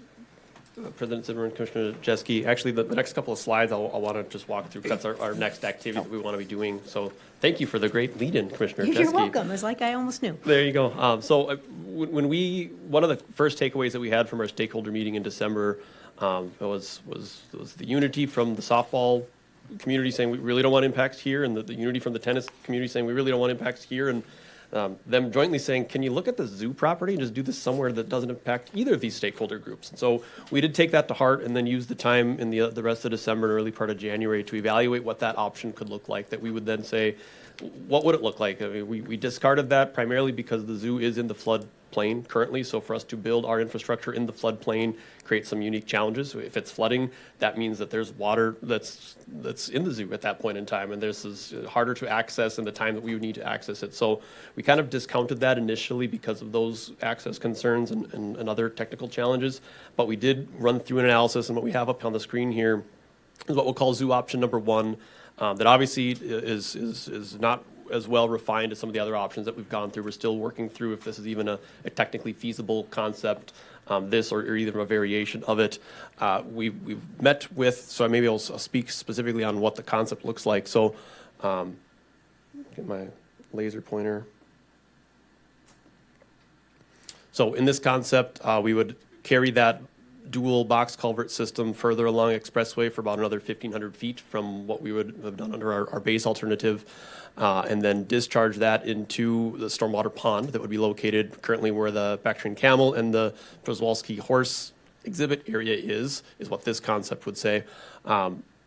President Zimmerman, Commissioner Jeske, actually the next couple of slides I'll want to just walk through. That's our next activity that we want to be doing. So thank you for the great lead-in, Commissioner Jeske. You're welcome. It's like I almost knew. There you go. One of the first takeaways that we had from our stakeholder meeting in December was the unity from the softball community saying we really don't want impacts here, and the unity from the tennis community saying we really don't want impacts here, and them jointly saying, can you look at the zoo property and just do this somewhere that doesn't impact either of these stakeholder groups? And so we did take that to heart and then use the time in the rest of December and early part of January to evaluate what that option could look like, that we would then say, what would it look like? I mean, we discarded that primarily because the zoo is in the floodplain currently, so for us to build our infrastructure in the floodplain creates some unique challenges. If it's flooding, that means that there's water that's in the zoo at that point in time, and this is harder to access in the time that we would need to access it. So we kind of discounted that initially because of those access concerns and other technical challenges, but we did run through an analysis, and what we have up on the screen here is what we'll call zoo option number 1. That obviously is not as well refined as some of the other options that we've gone through. We're still working through if this is even a technically feasible concept, this or either a variation of it. We've met with, so maybe I'll speak specifically on what the concept looks like. So get my laser pointer. So in this concept, we would carry that dual box culvert system further along Expressway for about another 1,500 feet from what we would have done under our base alternative, and then discharge that into the stormwater pond that would be located currently where the Bactrian Camel and the Przewalski horse exhibit area is what this concept would say.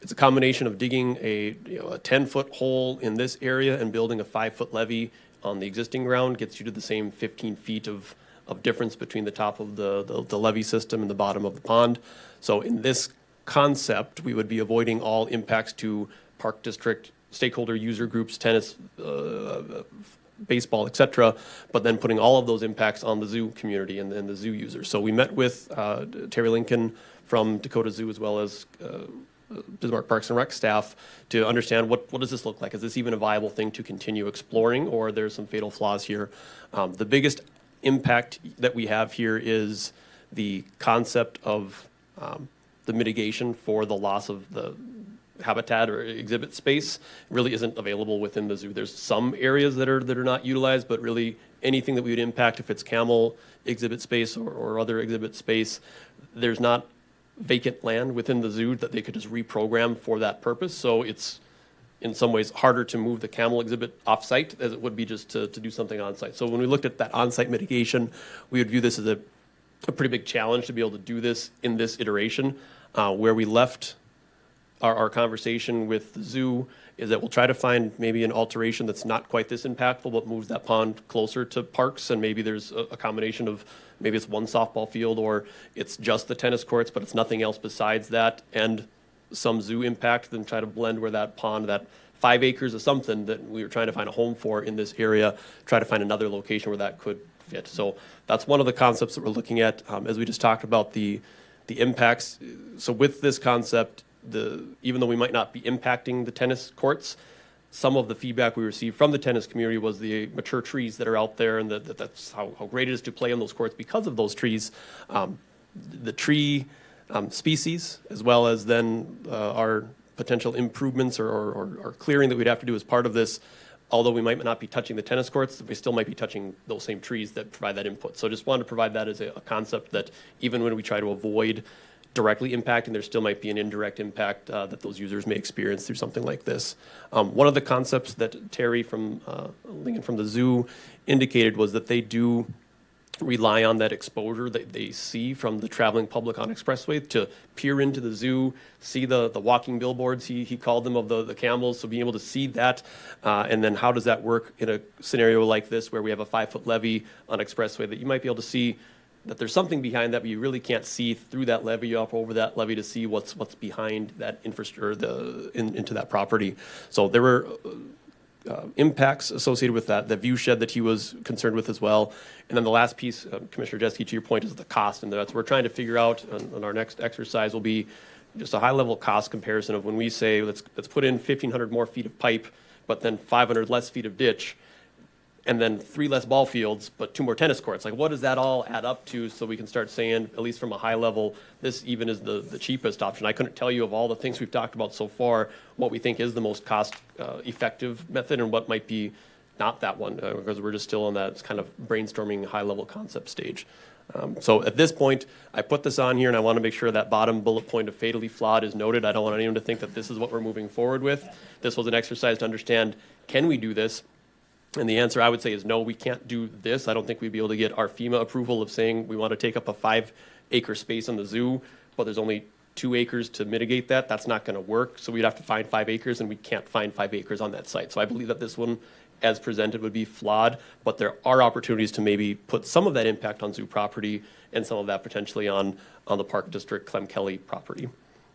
It's a combination of digging a 10-foot hole in this area and building a 5-foot levee on the existing ground gets you to the same 15 feet of difference between the top of the levee system and the bottom of the pond. So in this concept, we would be avoiding all impacts to park district, stakeholder user groups, tennis, baseball, et cetera, but then putting all of those impacts on the zoo community and the zoo users. So we met with Terry Lincoln from Dakota Zoo as well as Bismarck Parks and Rec staff to understand what does this look like? Is this even a viable thing to continue exploring, or there's some fatal flaws here? The biggest impact that we have here is the concept of the mitigation for the loss of the habitat or exhibit space really isn't available within the zoo. There's some areas that are not utilized, but really anything that we would impact, if it's camel exhibit space or other exhibit space, there's not vacant land within the zoo that they could just reprogram for that purpose. So it's in some ways harder to move the camel exhibit off-site as it would be just to do something on-site. So when we looked at that on-site mitigation, we would view this as a pretty big challenge to be able to do this in this iteration. Where we left our conversation with the zoo is that we'll try to find maybe an alteration that's not quite this impactful, but moves that pond closer to parks, and maybe there's a combination of maybe it's one softball field or it's just the tennis courts, but it's nothing else besides that, and some zoo impact, then try to blend where that pond, that 5 acres of something that we were trying to find a home for in this area, try to find another location where that could fit. So that's one of the concepts that we're looking at as we just talked about the impacts. So with this concept, even though we might not be impacting the tennis courts, some of the feedback we received from the tennis community was the mature trees that are out there, and that's how great it is to play on those courts because of those trees. The tree species, as well as then our potential improvements or clearing that we'd have to do as part of this. Although we might not be touching the tennis courts, we still might be touching those same trees that provide that input. So just wanted to provide that as a concept that even when we try to avoid directly impacting, there still might be an indirect impact that those users may experience through something like this. One of the concepts that Terry from Lincoln from the zoo indicated was that they do rely on that exposure that they see from the traveling public on Expressway to peer into the zoo, see the walking billboards, he called them, of the camels, so being able to see that, and then how does that work in a scenario like this where we have a 5-foot levee on Expressway, that you might be able to see that there's something behind that, but you really can't see through that levee, up over that levee, to see what's behind that infrastructure, into that property. So there were impacts associated with that, the view shed that he was concerned with as well. And then the last piece, Commissioner Jeske, to your point, is the cost. And that's what we're trying to figure out on our next exercise will be just a high-level cost comparison of when we say, let's put in 1,500 more feet of pipe, but then 500 less feet of ditch, and then 3 less ball fields, but 2 more tennis courts. Like, what does that all add up to, so we can start saying, at least from a high level, this even is the cheapest option? I couldn't tell you, of all the things we've talked about so far, what we think is the most cost effective method and what might be not that one, because we're just still on that kind of brainstorming high-level concept stage. So at this point, I put this on here, and I want to make sure that bottom bullet point of fatally flawed is noted. I don't want anyone to think that this is what we're moving forward with. This was an exercise to understand, can we do this? And the answer, I would say, is no, we can't do this. I don't think we'd be able to get our FEMA approval of saying we want to take up a 5-acre space in the zoo, but there's only 2 acres to mitigate that. That's not going to work. So we'd have to find 5 acres, and we can't find 5 acres on that site. So I believe that this one, as presented, would be flawed, but there are opportunities to maybe put some of that impact on zoo property and some of that potentially on the Park District Clem Kelly property.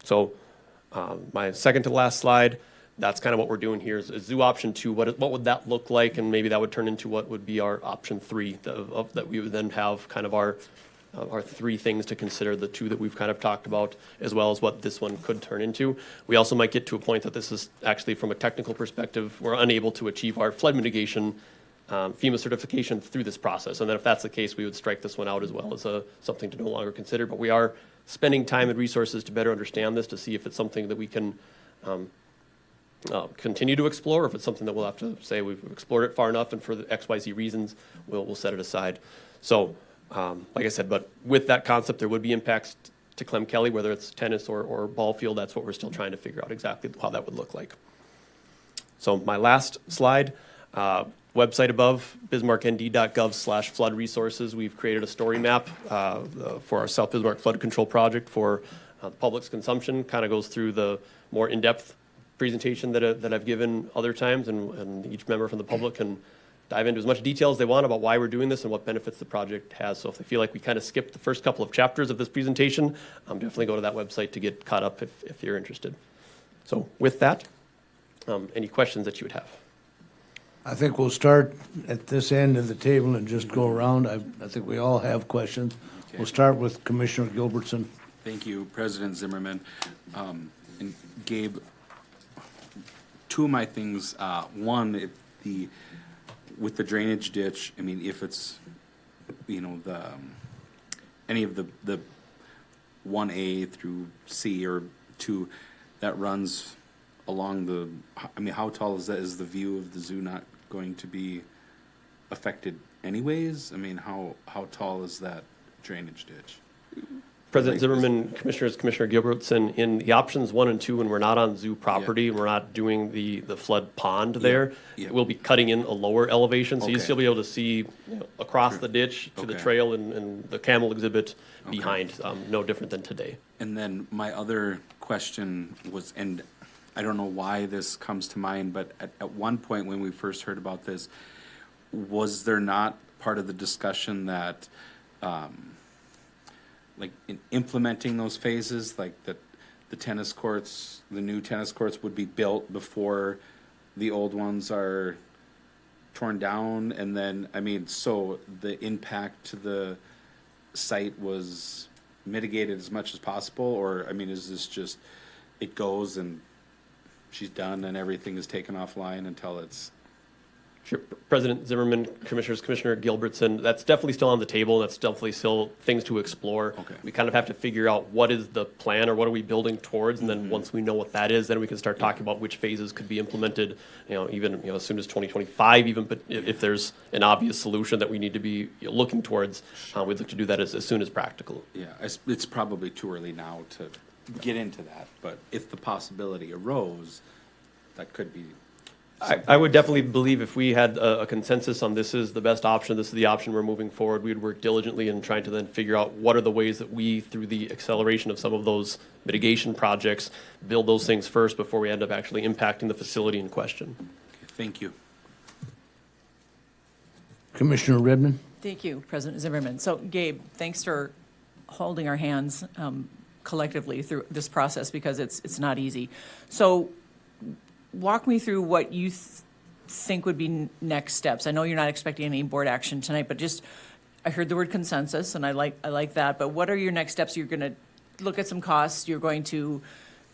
So my second to last slide, that's kind of what we're doing here is zoo option 2. What would that look like? And maybe that would turn into what would be our option 3, that we would then have kind of our 3 things to consider, the 2 that we've kind of talked about, as well as what this one could turn into. We also might get to a point that this is actually, from a technical perspective, we're unable to achieve our flood mitigation FEMA certification through this process. And then if that's the case, we would strike this one out as well as something to no longer consider. But we are spending time and resources to better understand this, to see if it's something that we can continue to explore, or if it's something that we'll have to say we've explored it far enough, and for the XYZ reasons, we'll set it aside. So, like I said, but with that concept, there would be impacts to Clem Kelly, whether it's tennis or ball field. That's what we're still trying to figure out exactly how that would look like. So my last slide, website above, bismarcknd.gov/flood resources. We've created a story map for our South Bismarck Flood Control Project for the public's consumption. Kind of goes through the more in-depth presentation that I've given other times, and each member from the public can dive into as much detail as they want about why we're doing this and what benefits the project has. So if they feel like we kind of skipped the first couple of chapters of this presentation, definitely go to that website to get caught up if you're interested. So with that, any questions that you would have? I think we'll start at this end of the table and just go around. I think we all have questions. Okay. We'll start with Commissioner Gilbertson. Thank you, President Zimmerman. And Gabe, 2 of my things, one, with the drainage ditch, I mean, if it's, any of the 1A through C or 2 that runs along how tall is that? Is the view of the zoo not going to be affected anyways? I mean, how tall is that drainage ditch? President Zimmerman, Commissioner Gilbertson, in the options 1 and 2, when we're not on zoo property, and we're not doing the flood pond there, we'll be cutting in a lower elevation, so you'll still be able to see across the ditch to the trail and the camel exhibit behind, no different than today. And then my other question was, and I don't know why this comes to mind, but at one point when we first heard about this, was there not part of the discussion that like in implementing those phases, like the tennis courts, the new tennis courts would be built before the old ones are torn down, and then, I mean, so the impact to the site was mitigated as much as possible? Or, I mean, is this just, it goes and she's done and everything is taken offline until it's Sure. President Zimmerman, Commissioners, Commissioner Gilbertson, that's definitely still on the table. That's definitely still things to explore. Okay. We kind of have to figure out what is the plan or what are we building towards, and then once we know what that is, then we can start talking about which phases could be implemented, even, as soon as 2025 even, but if there's an obvious solution that we need to be looking towards, we'd look to do that as soon as practical. Yeah, it's probably too early now to get into that, but if the possibility arose, that could be. I would definitely believe if we had a consensus on this is the best option, this is the option we're moving forward, we'd work diligently in trying to then figure out what are the ways that we, through the acceleration of some of those mitigation projects, build those things first before we end up actually impacting the facility in question. Okay, thank you. Commissioner Redmond? Thank you, President Zimmerman. So Gabe, thanks for holding our hands collectively through this process because it's not easy. So walk me through what you think would be next steps. I know you're not expecting any board action tonight, but just, I heard the word consensus, and I like that, but what are your next steps? You're going to look at some costs, you're going to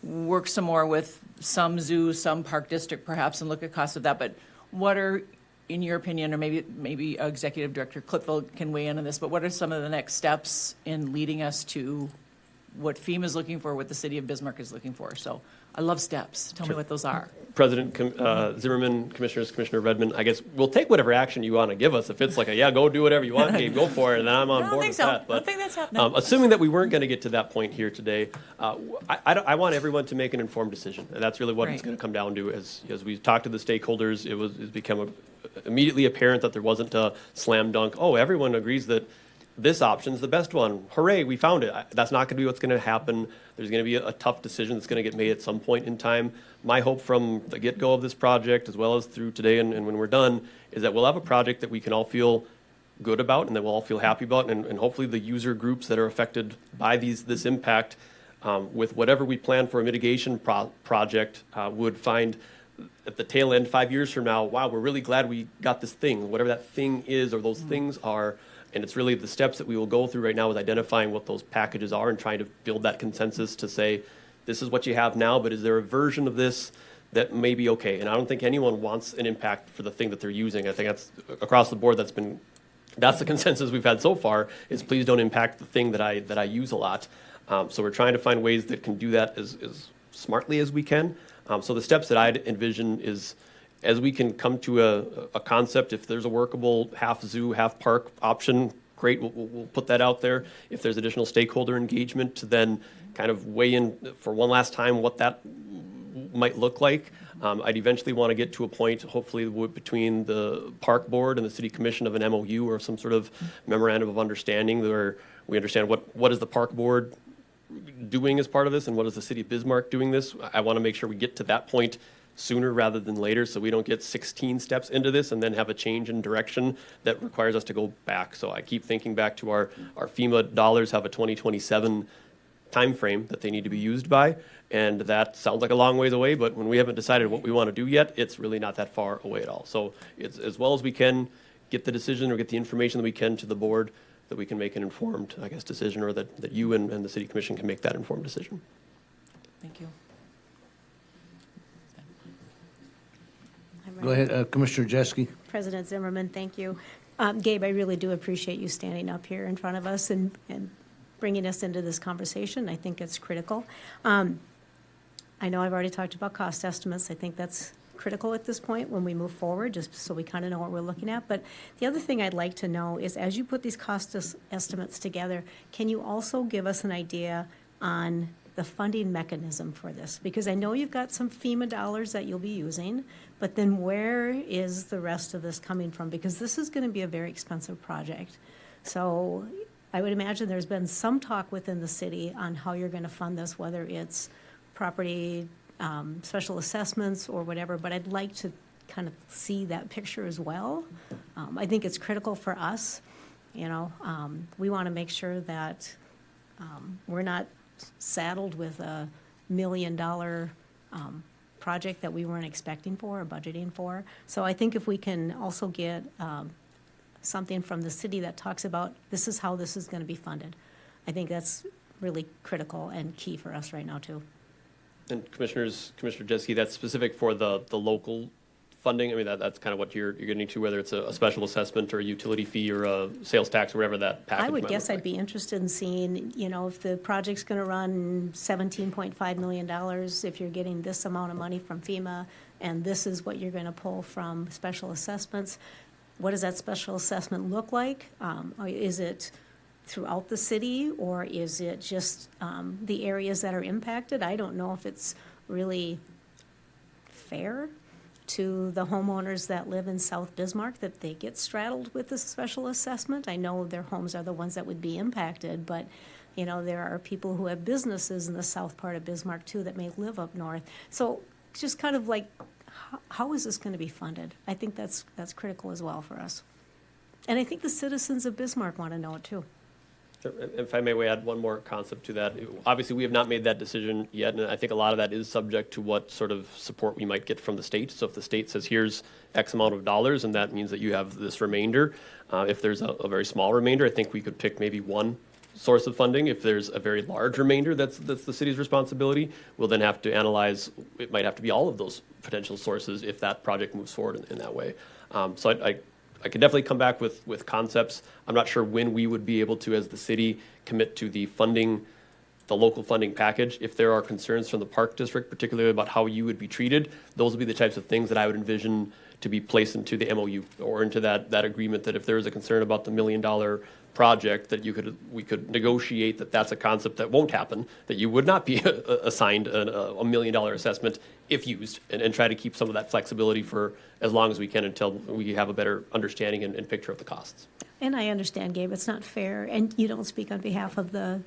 work some more with some zoo, some park district perhaps, and look at costs of that, but what are, in your opinion, or maybe Executive Director Clipville can weigh in on this, but what are some of the next steps in leading us to what FEMA is looking for, what the city of Bismarck is looking for? So I love steps. Tell me what those are. President Zimmerman, Commissioners, Commissioner Redmond, I guess we'll take whatever action you want to give us. If it's like go do whatever you want, Gabe, go for it, and then I'm on board with that. I don't think that's happening. Assuming that we weren't going to get to that point here today, I want everyone to make an informed decision, and that's really what it's Right. going to come down to. As we talked to the stakeholders, it's become immediately apparent that there wasn't a slam dunk. Oh, everyone agrees that this option's the best one. Hooray, we found it. That's not going to be what's going to happen. There's going to be a tough decision that's going to get made at some point in time. My hope from the get-go of this project, as well as through today and when we're done, is that we'll have a project that we can all feel good about and that we'll all feel happy about, and hopefully the user groups that are affected by this impact, with whatever we plan for a mitigation project, would find at the tail end 5 years from now, wow, we're really glad we got this thing, whatever that thing is or those things are. And it's really the steps that we will go through right now is identifying what those packages are and trying to build that consensus to say, this is what you have now, but is there a version of this that may be okay? And I don't think anyone wants an impact for the thing that they're using. I think that's across the board, that's the consensus we've had so far, is please don't impact the thing that I use a lot. So we're trying to find ways that can do that as smartly as we can. So the steps that I'd envision is, as we can come to a concept, if there's a workable half zoo, half park option, great, we'll put that out there. If there's additional stakeholder engagement to then kind of weigh in for one last time what that might look like. I'd eventually want to get to a point, hopefully between the park board and the city commission, of an MOU or some sort of memorandum of understanding where we understand what is the park board doing as part of this and what is the city of Bismarck doing this. I want to make sure we get to that point sooner rather than later, so we don't get 16 steps into this and then have a change in direction that requires us to go back. So I keep thinking back to our FEMA dollars have a 2027 timeframe that they need to be used by, and that sounds like a long ways away, but when we haven't decided what we want to do yet, it's really not that far away at all. So it's as well as we can get the decision or get the information that we can to the board, that we can make an informed, decision, or that you and the city commission can make that informed decision. Thank you. Go ahead, Commissioner Jeske. President Zimmerman, thank you. Gabe, I really do appreciate you standing up here in front of us and bringing us into this conversation. I think it's critical. I know I've already talked about cost estimates. I think that's critical at this point when we move forward, just so we kind of know what we're looking at. But the other thing I'd like to know is, as you put these cost estimates together, can you also give us an idea on the funding mechanism for this? Because I know you've got some FEMA dollars that you'll be using, but then where is the rest of this coming from? Because this is going to be a very expensive project. So I would imagine there's been some talk within the city on how you're going to fund this, whether it's property, special assessments or whatever, but I'd like to kind of see that picture as well. I think it's critical for us. We want to make sure that we're not saddled with a $1 million project that we weren't expecting for or budgeting for. So I think if we can also get something from the city that talks about this is how this is going to be funded, I think that's really critical and key for us right now too. And Commissioner Jeske, that's specific for the local funding, I mean, that's kind of what you're getting to, whether it's a special assessment or a utility fee or a sales tax or whatever that package I would might guess look I'd be interested in seeing, if the project's gonna run $17.5 million, if you're getting this amount of money from FEMA, and this is what you're gonna pull from special assessments, what does that special assessment look like? Or is it throughout the city, or is it just the areas that are impacted? I don't know if it's really fair to the homeowners that live in South Bismarck that they get straddled with this special assessment. I know their homes are the ones that would be impacted, but, there are people who have businesses in the south part of Bismarck too that may live up north. So just kind of like, how is this going to be funded? I think that's critical as well for us. And I think the citizens of Bismarck want to know it too. If I may add one more concept to that, obviously, we have not made that decision yet, and I think a lot of that is subject to what sort of support we might get from the state. So if the state says, here's X amount of dollars, and that means that you have this remainder, if there's a very small remainder, I think we could pick maybe one source of funding. If there's a very large remainder that's the city's responsibility, we'll then have to analyze, it might have to be all of those potential sources if that project moves forward in that way. So I could definitely come back with concepts. I'm not sure when we would be able to, as the city, commit to the funding, the local funding package. If there are concerns from the park district, particularly about how you would be treated, those would be the types of things that I would envision to be placed into the MOU or into that agreement, that if there is a concern about the $1 million project, that we could negotiate that's a concept that won't happen, that you would not be assigned a $1 million assessment if used, and try to keep some of that flexibility for as long as we can until we have a better understanding and picture of the costs. And I understand, Gabe, it's not fair, and you don't speak on behalf of the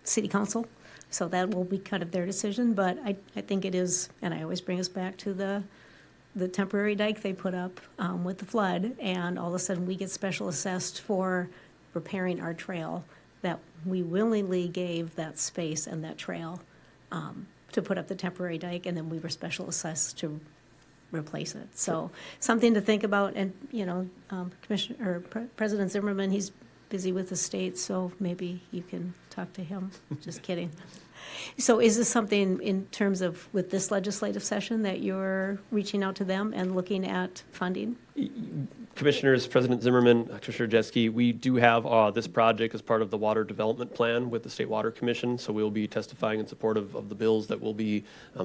city council, so that will be kind of their decision, but I think it is, and I always bring us back to the temporary dike they put up with the flood, and all of a sudden we get special assessed for repairing our trail, that we willingly gave that space and that trail to put up the temporary dike, and then we were special assessed to replace it. So something to think about, and, President Zimmerman, he's busy with the state, so maybe you can talk to him. Just kidding. So is this something in terms of with this legislative session that you're reaching out to them and looking at funding? Commissioners, President Zimmerman, Commissioner Jeske, we do have this project as part of the Water Development Plan with the State Water Commission, so we'll be testifying in support of the bills that will be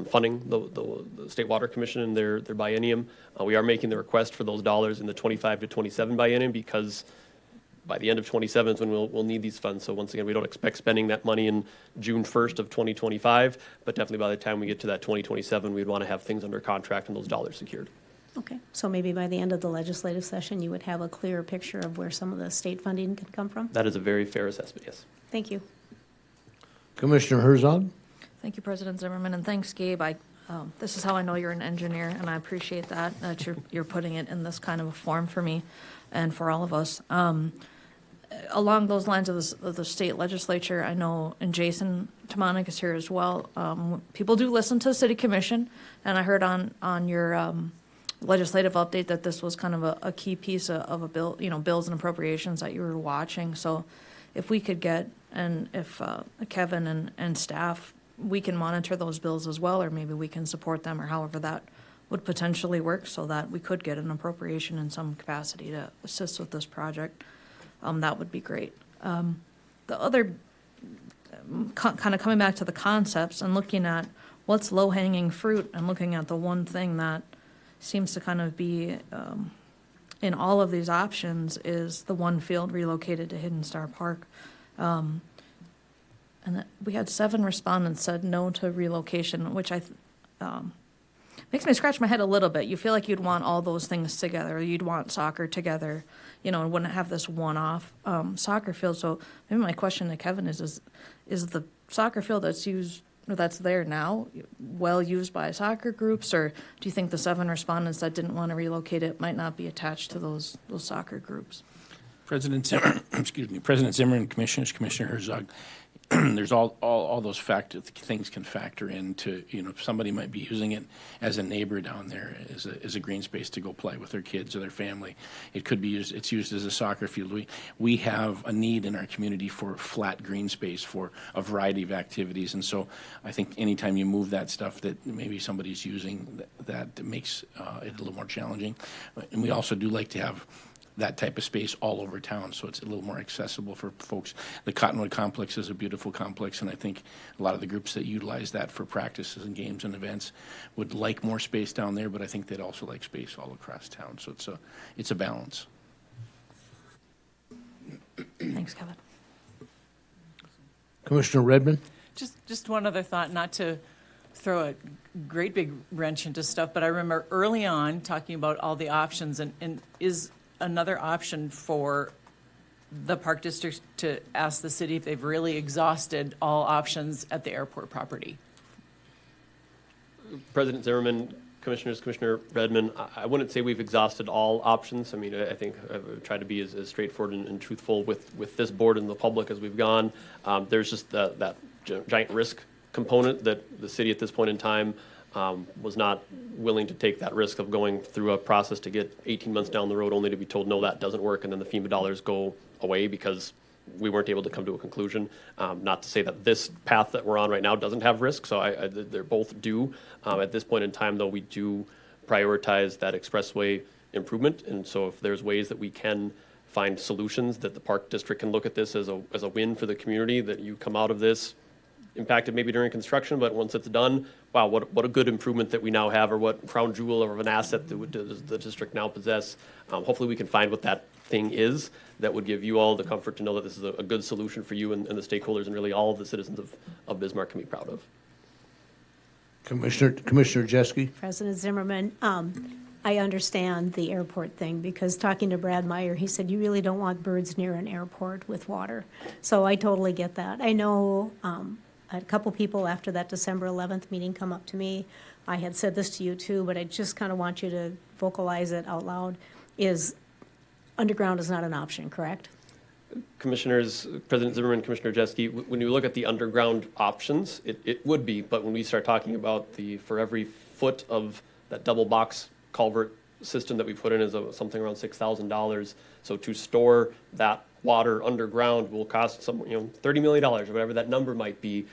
funding the State Water Commission and their biennium. We are making the request for those dollars in the 25 to 27 biennium, because by the end of 27 is when we'll need these funds. So once again, we don't expect spending that money in June 1st of 2025, but definitely by the time we get to that 2027, we'd want to have things under contract and those dollars secured. Okay, so maybe by the end of the legislative session, you would have a clearer picture of where some of the state funding can come from? That is a very fair assessment, yes. Thank you. Commissioner Herzog? Thank you, President Zimmerman, and thanks, Gabe. This is how I know you're an engineer, and I appreciate that you're putting it in this kind of a form for me and for all of us. Along those lines of the state legislature, I know, and Jason Tomanik is here as well, people do listen to the city commission, and I heard on your legislative update that this was kind of a key piece of a bill, bills and appropriations that you were watching. So if we could get, and if Kevin and staff, we can monitor those bills as well, or maybe we can support them, or however that would potentially work, so that we could get an appropriation in some capacity to assist with this project. That would be great. The other, kind of coming back to the concepts and looking at what's low-hanging fruit, and looking at the one thing that seems to kind of be in all of these options is the one field relocated to Hidden Star Park. And that we had 7 respondents said no to relocation, which makes me scratch my head a little bit. You feel like you'd want all those things together. You'd want soccer together, and wouldn't have this one-off soccer field. So maybe my question to Kevin is the soccer field that's there now well used by soccer groups, or do you think the 7 respondents that didn't want to relocate it might not be attached to those soccer groups? President Zimmerman, President Zimmerman, Commissioners, Commissioner Herzog, there's all those things can factor into, if somebody might be using it as a neighbor down there as a green space to go play with their kids or their family. It could be it's used as a soccer field. We have a need in our community for flat green space for a variety of activities. And so I think anytime you move that stuff that maybe somebody's using, that makes it a little more challenging. And we also do like to have that type of space all over town, so it's a little more accessible for folks. The Cottonwood Complex is a beautiful complex, and I think a lot of the groups that utilize that for practices and games and events would like more space down there, but I think they'd also like space all across town, so it's a balance. Thanks, Kevin. Commissioner Redmond? Just one other thought, not to throw a great big wrench into stuff, but I remember early on talking about all the options, and is another option for the park district to ask the city if they've really exhausted all options at the airport property. President Zimmerman, Commissioners, Commissioner Redmond, I wouldn't say we've exhausted all options. I mean, I think I've tried to be as straightforward and truthful with this board and the public as we've gone. There's just that giant risk component that the city at this point in time was not willing to take that risk of going through a process to get 18 months down the road only to be told, no, that doesn't work, and then the FEMA dollars go away because we weren't able to come to a conclusion. Not to say that this path that we're on right now doesn't have risk, so they're both due. At this point in time, though, we do prioritize that expressway improvement, and so if there's ways that we can find solutions that the park district can look at this as a win for the community, that you come out of this impacted maybe during construction, but once it's done, wow, what a good improvement that we now have, or what crown jewel of an asset that the district now possess. Hopefully we can find what that thing is that would give you all the comfort to know that this is a good solution for you and the stakeholders and really all of the citizens of Bismarck can be proud of. Commissioner Jeske? President Zimmerman, I understand the airport thing, because talking to Brad Meyer, he said, you really don't want birds near an airport with water. So I totally get that. I know I had a couple people after that December 11th meeting come up to me. I had said this to you too, but I just kind of want you to vocalize it out loud, is underground is not an option, correct? Commissioners, President Zimmerman, Commissioner Jeske, when you look at the underground options, it would be, but when we start talking about for every foot of that double box culvert system that we put in is something around $6,000. So to store that water underground will cost $30 million or whatever that number might be.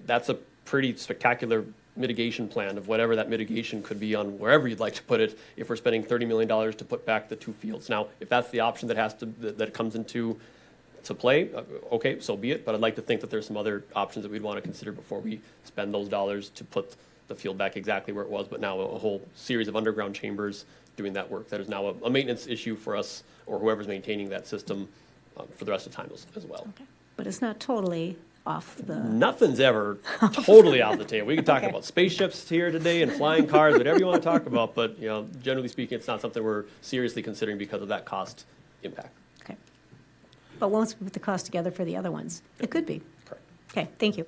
That's a pretty spectacular mitigation plan of whatever that mitigation could be on wherever you'd like to put it if we're spending $30 million to put back the two fields. Now, if that's the option that comes into play, okay, so be it. But I'd like to think that there's some other options that we'd want to consider before we spend those dollars to put the field back exactly where it was, but now a whole series of underground chambers doing that work. That is now a maintenance issue for us or whoever's maintaining that system for the rest of the time as well. Okay. But it's not totally off the... Nothing's ever totally off the table. We can talk about spaceships here today and flying cars, whatever you want to talk about, but generally speaking, it's not something we're seriously considering because of that cost impact. Okay. But once we put the cost together for the other ones, it could be. Correct. Okay, thank you.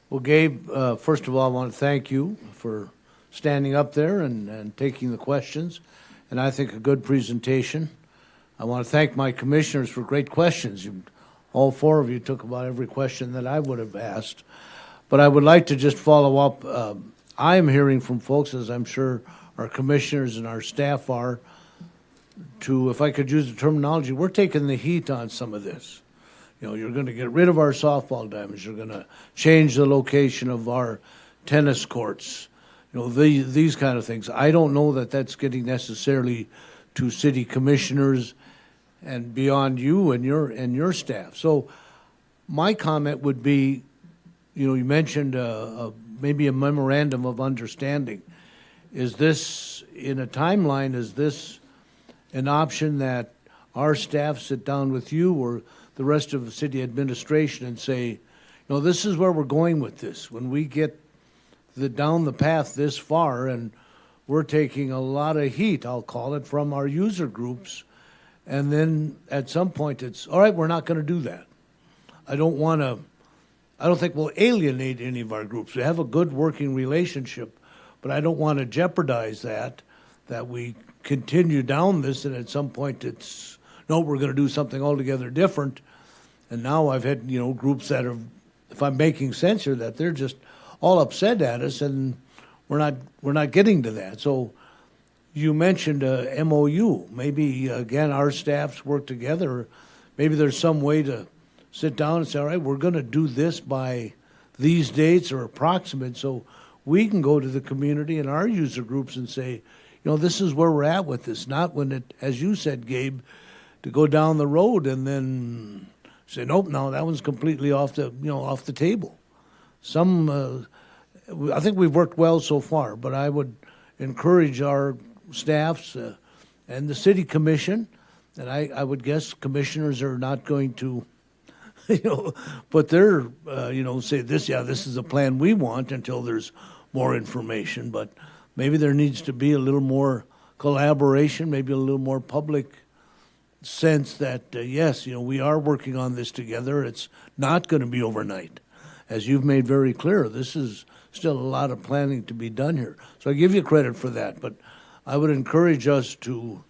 Well, Gabe, first of all, I want to thank you for standing up there and taking the questions, and I think a good presentation. I want to thank my commissioners for great questions. All four of you took about every question that I would have asked. But I would like to just follow up. I'm hearing from folks, as I'm sure our commissioners and our staff are, if I could use the terminology, we're taking the heat on some of this. You're going to get rid of our softball diamonds. You're going to change the location of our tennis courts. These kind of things. I don't know that that's getting necessarily to city commissioners and beyond you and your staff. So my comment would be, you mentioned maybe a memorandum of understanding. Is this in a timeline? Is this an option that our staff sit down with you or the rest of the city administration and say, this is where we're going with this. When we get down the path this far and we're taking a lot of heat, I'll call it, from our user groups, and then at some point it's, all right, we're not going to do that. I don't think we'll alienate any of our groups. We have a good working relationship, but I don't want to jeopardize that we continue down this and at some point it's, no, we're going to do something altogether different. And now I've had, groups that are, if I'm making sense here, that they're just all upset at us, and we're not getting to that. So you mentioned a MOU. Maybe, again, our staffs work together. Maybe there's some way to sit down and say, all right, we're going to do this by these dates or approximate, so we can go to the community and our user groups and say, this is where we're at with this. Not when it, as you said, Gabe, to go down the road and then say, nope, no, that one's completely off the table. I think we've worked well so far, but I would encourage our staffs and the city commission, and I would guess commissioners are not going to, but they're, say this is a plan we want until there's more information. But maybe there needs to be a little more collaboration, maybe a little more public sense that, yes, we are working on this together. It's not going to be overnight. As you've made very clear, this is still a lot of planning to be done here. So I give you credit for that, but I would encourage us to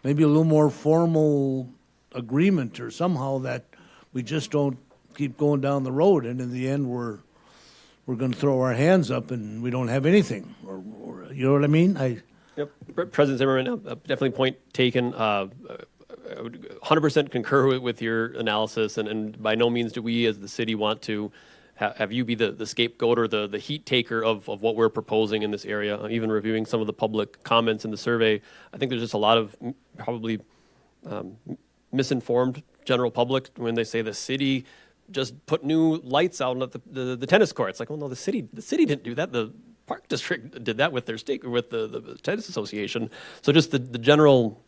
maybe a little more formal agreement or somehow that we just don't keep going down the road, and in the end we're going to throw our hands up and we don't have anything, or you know what I mean? Yep. President Zimmerman, definitely point taken. I would 100% concur with your analysis, and by no means do we as the city want to have you be the scapegoat or the heat taker of what we're proposing in this area. Even reviewing some of the public comments in the survey, I think there's just a lot of probably misinformed general public when they say the city just put new lights out at the tennis courts. Like, well, no, the city didn't do that. The park district did that with their stake or with the tennis association. So just the general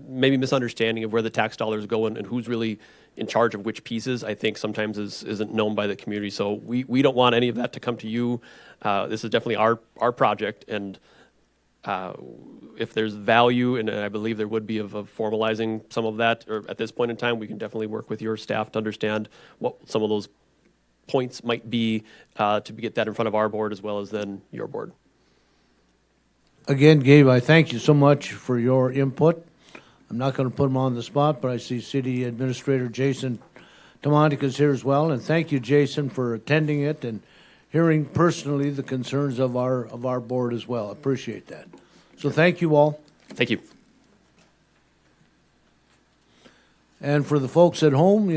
maybe misunderstanding of where the tax dollars go and who's really in charge of which pieces, I think sometimes isn't known by the community. So we don't want any of that to come to you. This is definitely our project, and if there's value, and I believe there would be of formalizing some of that, or at this point in time, we can definitely work with your staff to understand what some of those points might be to get that in front of our board as well as then your board. Again, Gabe, I thank you so much for your input. I'm not going to put him on the spot, but I see City Administrator Jason Tomatic is here as well, and thank you, Jason, for attending it and hearing personally the concerns of our board as well. I appreciate that. So thank you all. Thank you. And for the folks at home,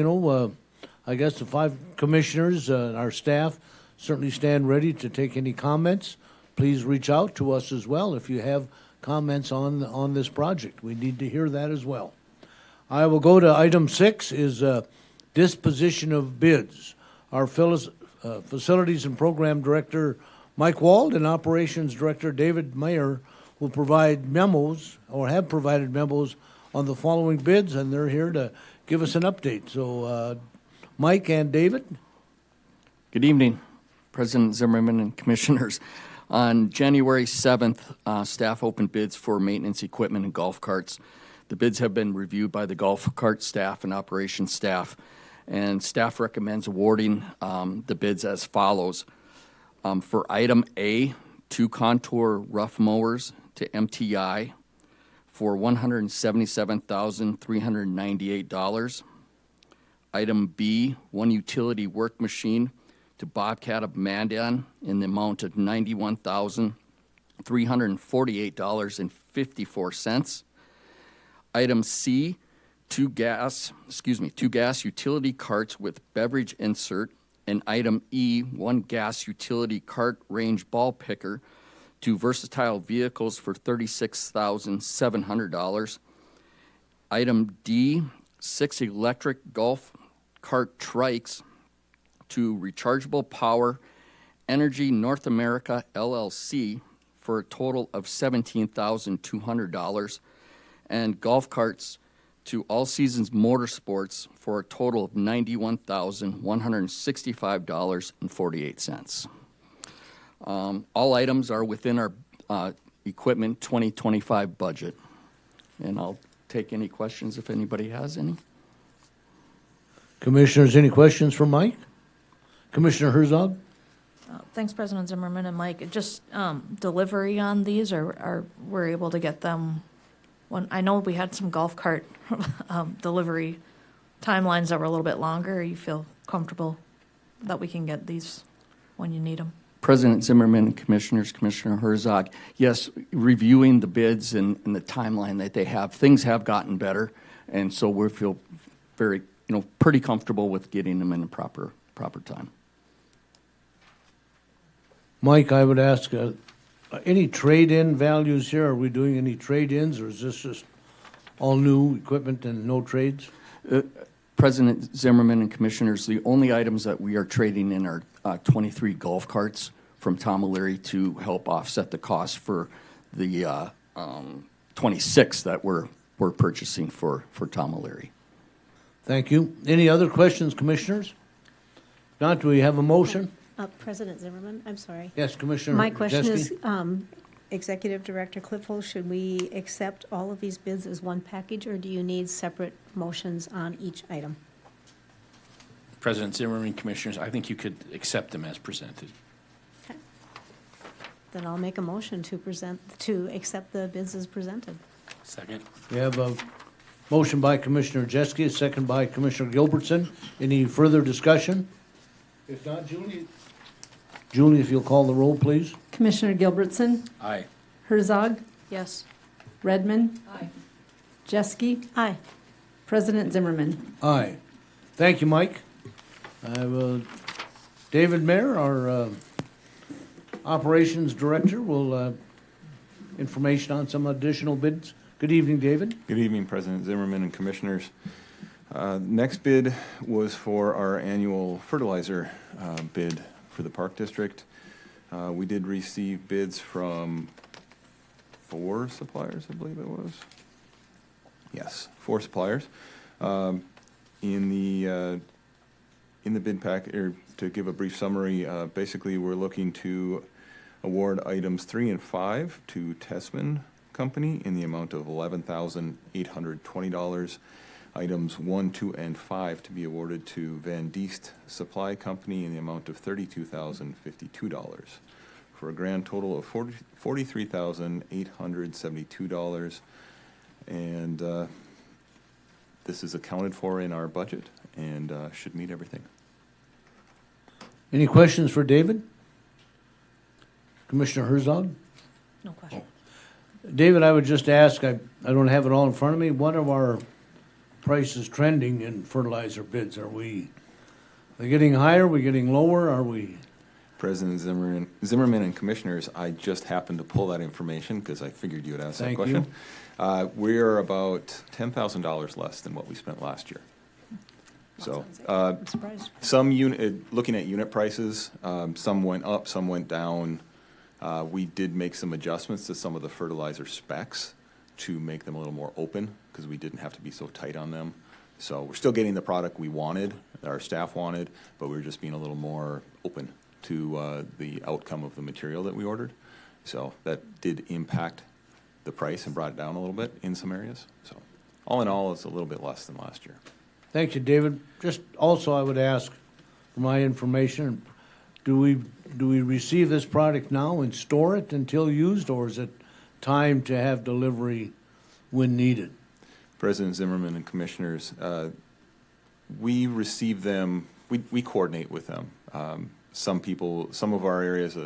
I guess the 5 commissioners and our staff certainly stand ready to take any comments. Please reach out to us as well if you have comments on this project. We need to hear that as well. I will go to item 6 is disposition of bids. Our Facilities and Program Director Mike Wald and Operations Director David Mayer will provide memos or have provided memos on the following bids, and they're here to give us an update. So Mike and David. Good evening, President Zimmerman and Commissioners. On January 7th, staff opened bids for maintenance equipment and golf carts. The bids have been reviewed by the golf cart staff and operations staff, and staff recommends awarding the bids as follows. For item A, 2 contour rough mowers to MTI for $177,398. Item B, 1 utility work machine to Bobcat of Mandan in the amount of $91,348.54. Item C, 2 gas utility carts with beverage insert, and item E, 1 gas utility cart range ball picker to Versatile Vehicles for $36,700. Item D, 6 electric golf cart trikes to Rechargeable Power Energy North America LLC for a total of $17,200, and golf carts to All Seasons Motorsports for a total of $91,165.48. All items are within our equipment 2025 budget, and I'll take any questions if anybody has any. Commissioners, any questions for Mike? Commissioner Herzog? Thanks, President Zimmerman and Mike. Just delivery on these, or we're able to get them? I know we had some golf cart delivery timelines that were a little bit longer, you feel comfortable that we can get these when you need them? President Zimmerman and Commissioners, Commissioner Herzog, yes, reviewing the bids and the timeline that they have, things have gotten better, and so we feel very, pretty comfortable with getting them in the proper time. Mike, I would ask, any trade-in values here? Are we doing any trade-ins, or is this just all new equipment and no trades? President Zimmerman and Commissioners, the only items that we are trading in are 23 golf carts from Tom O'Leary to help offset the cost for the 26 that we're purchasing for Tom O'Leary. Thank you. Any other questions, Commissioners? Not, do we have a motion? President Zimmerman, I'm sorry. Yes, Commissioner My question is, Jeske? Executive Director Klipfel, should we accept all of these bids as one package, or do you need separate motions on each item? President Zimmerman, Commissioners, I think you could accept them as presented. Okay. Then I'll make a motion to accept the bids as presented. Second. We have a motion by Commissioner Jeske, a second by Commissioner Gilbertson. Any further discussion? If not, Julie, if you'll call the roll, please. Commissioner Gilbertson, Aye. Herzog, Yes. Redmond, Aye. Jeske, Aye. President Zimmerman. Aye. Thank you, Mike. I will, David Mayer, our Operations Director, will information on some additional bids. Good evening, David. Good evening, President Zimmerman and Commissioners. Next bid was for our annual fertilizer bid for the Park District. We did receive bids from 4 suppliers, I believe it was. Yes, 4 suppliers. In the bid pack, or to give a brief summary, basically we're looking to award items 3 and 5 to Tessman Company in the amount of $11,820. Items 1, 2, and 5 to be awarded to Van Diest Supply Company in the amount of $32,052, for a grand total of $43,872. And this is accounted for in our budget and should meet everything. Any questions for David? Commissioner Herzog? No question. David, I would just ask, I don't have it all in front of me, what are our prices trending in fertilizer bids? Are they getting higher, are we getting lower, are we? President Zimmerman and Commissioners, I just happened to pull that information because I figured you would ask that Thank question. We're about $10,000 less than what we spent last year. So, I'm surprised. looking at unit prices, some went up, some went down. We did make some adjustments to some of the fertilizer specs to make them a little more open because we didn't have to be so tight on them. So we're still getting the product we wanted, that our staff wanted, but we were just being a little more open to the outcome of the material that we ordered. So that did impact the price and brought it down a little bit in some areas. So all in all, it's a little bit less than last year. Thank you, David. Just also, I would ask for my information, do we receive this product now and store it until used, or is it time to have delivery when needed? President Zimmerman and Commissioners, we receive them, we coordinate with them. Some of our areas,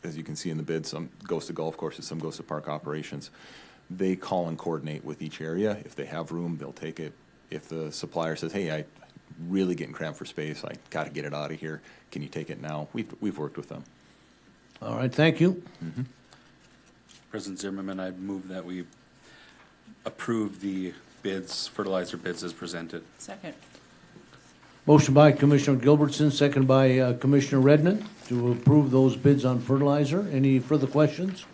as you can see in the bid, some goes to golf courses, some goes to park operations. They call and coordinate with each area. If they have room, they'll take it. If the supplier says, hey, I'm really getting cramped for space, I got to get it out of here, can you take it now? We've worked with them. All right, thank you. Mm-hmm. President Zimmerman, I move that we approve the fertilizer bids as presented. Second. Motion by Commissioner Gilbertson, second by Commissioner Redmond to approve those bids on fertilizer. Any further questions?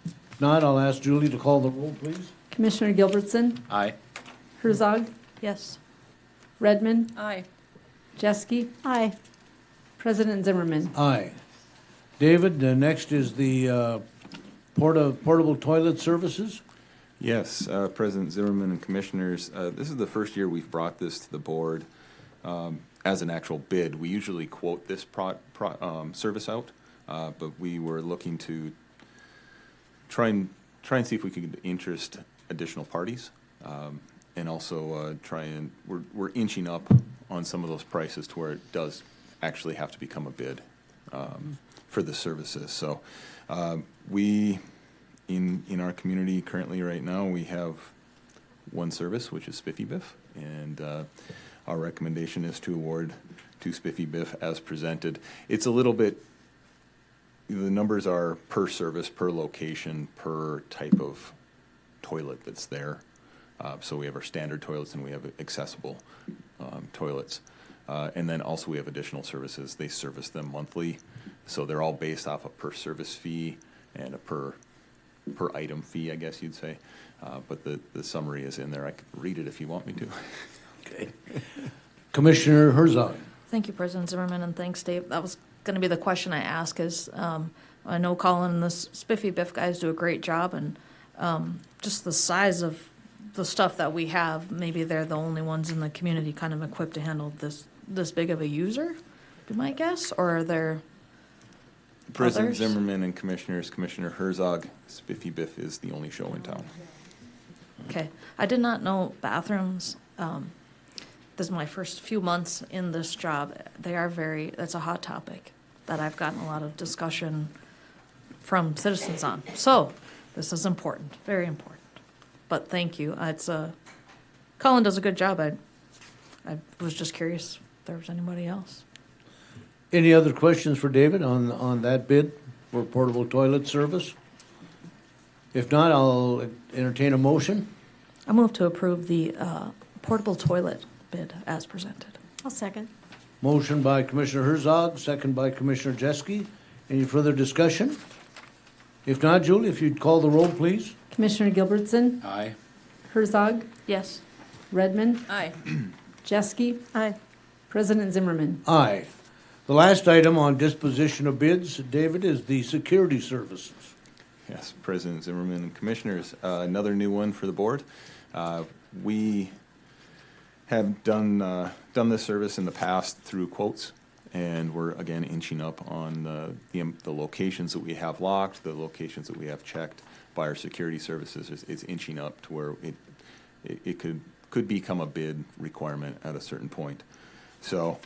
If not, I'll ask Julie to call the roll, please. Commissioner Gilbertson, Aye. Herzog, Yes. Redmond, Aye. Jeske, Aye. President Zimmerman. Aye. David, next is the portable toilet services. Yes, President Zimmerman and Commissioners, this is the first year we've brought this to the board as an actual bid. We usually quote this service out, but we were looking to try and see if we could interest additional parties. and also we're inching up on some of those prices to where it does actually have to become a bid for the services. So we, in our community currently right now, we have one service, which is Spiffy Biff, and our recommendation is to award to Spiffy Biff as presented. It's a little bit, the numbers are per service, per location, per type of toilet that's there. So we have our standard toilets and we have accessible toilets. And then also we have additional services. They service them monthly. So they're all based off a per service fee and a per item fee, I guess you'd say. But the summary is in there. I could read it if you want me to. Okay. Commissioner Herzog. Thank you, President Zimmerman, and thanks, Dave. That was going to be the question I ask is, I know Colin and the Spiffy Biff guys do a great job, and just the size of the stuff that we have, maybe they're the only ones in the community kind of equipped to handle this big of a user, be my guess, or are there President others? Zimmerman and Commissioners, Commissioner Herzog, Spiffy Biff is the only show in town. Okay. I did not know bathrooms. This is my first few months in this job. That's a hot topic that I've gotten a lot of discussion from citizens on. So this is important, very important. But thank you. Colin does a good job. I was just curious if there was anybody else. Any other questions for David on that bid for portable toilet service? If not, I'll entertain a motion. I move to approve the portable toilet bid as presented. I'll second. Motion by Commissioner Herzog, second by Commissioner Jeske. Any further discussion? If not, Julie, if you'd call the roll, please. Commissioner Gilbertson, Aye. Herzog, Yes. Redmond, Aye. Jeske, Aye. President Zimmerman. Aye. The last item on disposition of bids, David, is the security services. Yes, President Zimmerman and Commissioners, another new one for the board. We have done this service in the past through quotes, and we're again inching up on the locations that we have locked, the locations that we have checked by our security services. It's inching up to where it could become a bid requirement at a certain point. So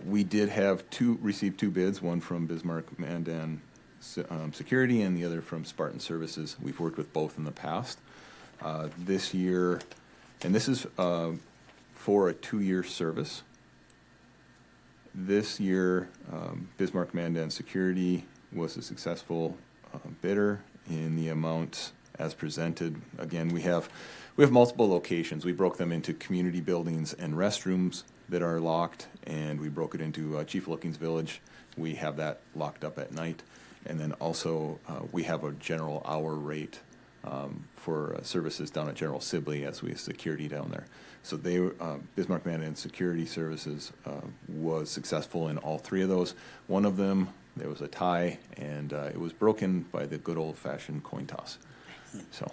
we did receive two bids, one from Bismarck Mandan Security and the other from Spartan Services. We've worked with both in the past. This year, and this is for a 2-year service. This year, Bismarck Mandan Security was a successful bidder in the amount as presented. Again, we have multiple locations. We broke them into community buildings and restrooms that are locked, and we broke it into Chief Looking's Village. We have that locked up at night. And then also, we have a general hour rate for services down at General Sibley as we have security down there. So Bismarck Mandan Security Services was successful in all three of those. One of them, there was a tie, and it was broken by the good old-fashioned coin toss. So.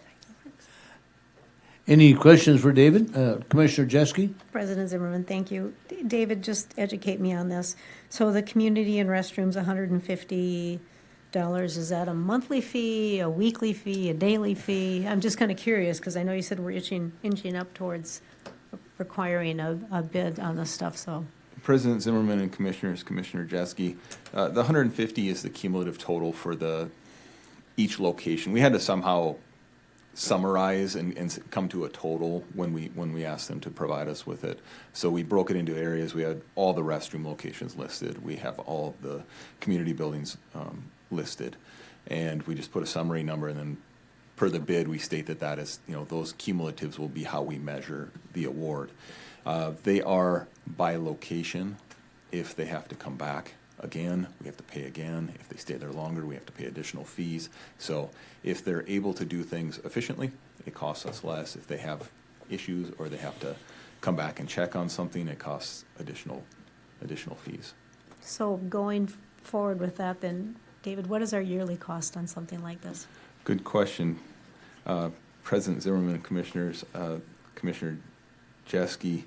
Any questions for David? Commissioner Jeske? President Zimmerman, thank you. David, just educate me on this. So the community and restrooms, $150. Is that a monthly fee, a weekly fee, a daily fee? I'm just kind of curious because I know you said we're inching up towards requiring a bid on this stuff. So, President Zimmerman and Commissioners, Commissioner Jeske, the 150 is the cumulative total for each location. We had to somehow summarize and come to a total when we asked them to provide us with it. So we broke it into areas. We had all the restroom locations listed. We have all of the community buildings listed, and we just put a summary number, and then per the bid we state that is, those cumulatives will be how we measure the award. They are by location. If they have to come back again, we have to pay again. If they stay there longer, we have to pay additional fees. So if they're able to do things efficiently, it costs us less. If they have issues or they have to come back and check on something, it costs additional fees. so going forward with that, then, David, what is our yearly cost on something like this? Good question. President Zimmerman and Commissioners, Commissioner Jeske,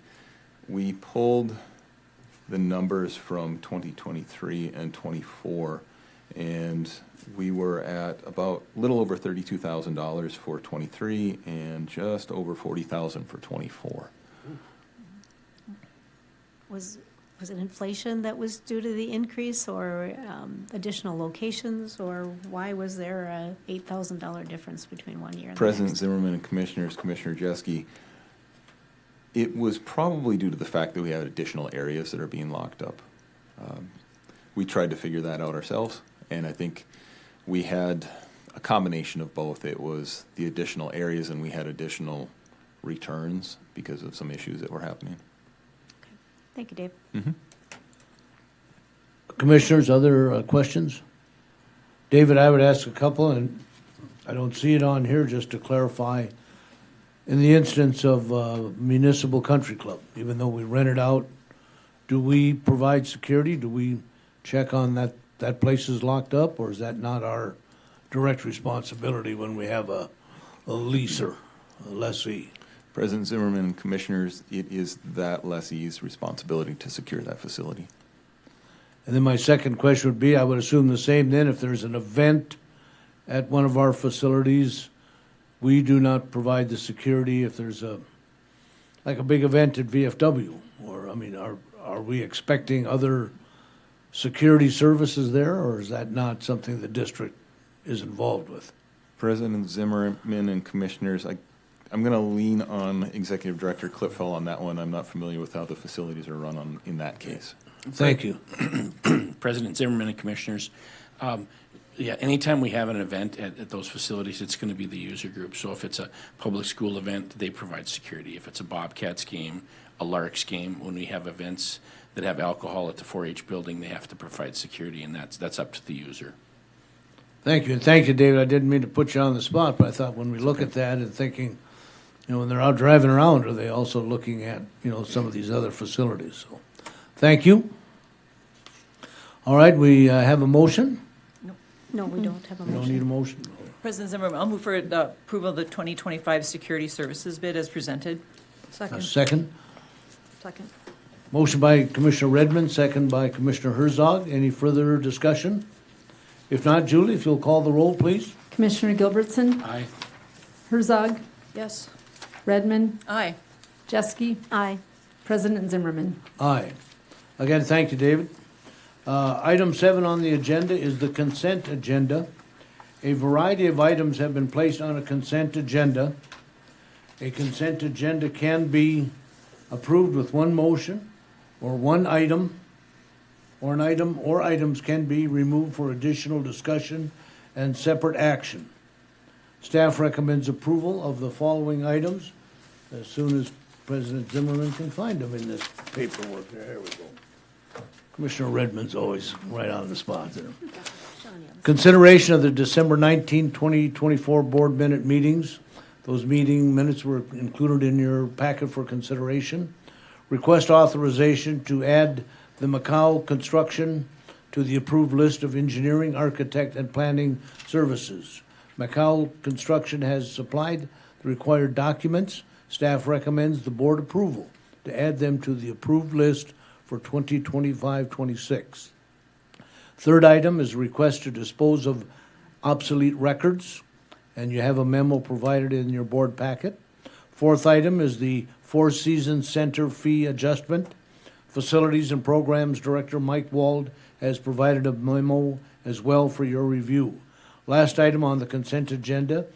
we pulled the numbers from 2023 and 24, And we were at about a little over $32,000 for '23 and just over $40,000 for '24. Was it inflation that was due to the increase, or additional locations, or why was there a $8,000 difference between one year and the President next? Zimmerman and Commissioners, Commissioner Jeske, it was probably due to the fact that we had additional areas that are being locked up. We tried to figure that out ourselves, and I think we had a combination of both. It was the additional areas, and we had additional returns because of some issues that were happening. Thank you, Dave. Commissioners, other questions? David, I would ask a couple, and I don't see it on here, just to clarify. In the instance of Municipal Country Club, even though we rent it out, do we provide security? Do we check on that place is locked up, or is that not our direct responsibility when we have a leaser, a lessee? President Zimmerman and Commissioners, it is that lessee's responsibility to secure that facility. And then my second question would be, I would assume the same then, if there's an event at one of our facilities, we do not provide the security if there's like a big event at VFW, or, I mean, are we expecting other security services there, or is that not something the district is involved with? President Zimmerman and Commissioners, I'm going to lean on Executive Director Klipfel on that one. I'm not familiar with how the facilities are run in that case. Thank you. President Zimmerman and Commissioners, yeah, anytime we have an event at those facilities, it's going to be the user group. So if it's a public school event, they provide security. If it's a Bobcats game, a Larks game, when we have events that have alcohol at the 4-H building, they have to provide security, and that's up to the user. Thank you, and thank you, David. I didn't mean to put you on the spot, but I thought when we look at that and thinking, when they're out driving around, are they also looking at, some of these other facilities? So, thank you. All right, we have a motion. No, we don't have a We don't need a motion. motion. President Zimmerman, I'll move for the approval of the 2025 security services bid as presented. A Second. second. Second. Motion by Commissioner Redmond, second by Commissioner Herzog. Any further discussion? If not, Julie, if you'll call the roll, please. Commissioner Gilbertson, Aye. Herzog, Yes. Redmond, Aye. Jeske, Aye. President Zimmerman. Aye. Again, thank you, David. Item 7 on the agenda is the consent agenda. A variety of items have been placed on a consent agenda. A consent agenda can be approved with one motion or one item, or an item or items can be removed for additional discussion and separate action. Staff recommends approval of the following items as soon as President Zimmerman can find them in this paperwork. There we go. Commissioner Redmond's always right on the spot there. Consideration of the December 19, 2024 board minute meetings. Those meeting minutes were included in your packet for consideration. Request authorization to add the Macau construction to the approved list of engineering, architect, and planning services. Macau Construction has supplied the required documents. Staff recommends the board approval to add them to the approved list for 2025-26. Third item is a request to dispose of obsolete records, and you have a memo provided in your board packet. Fourth item is the Four Seasons Center fee adjustment. Facilities and Programs Director Mike Wald has provided a memo as well for your review. Last item on the consent agenda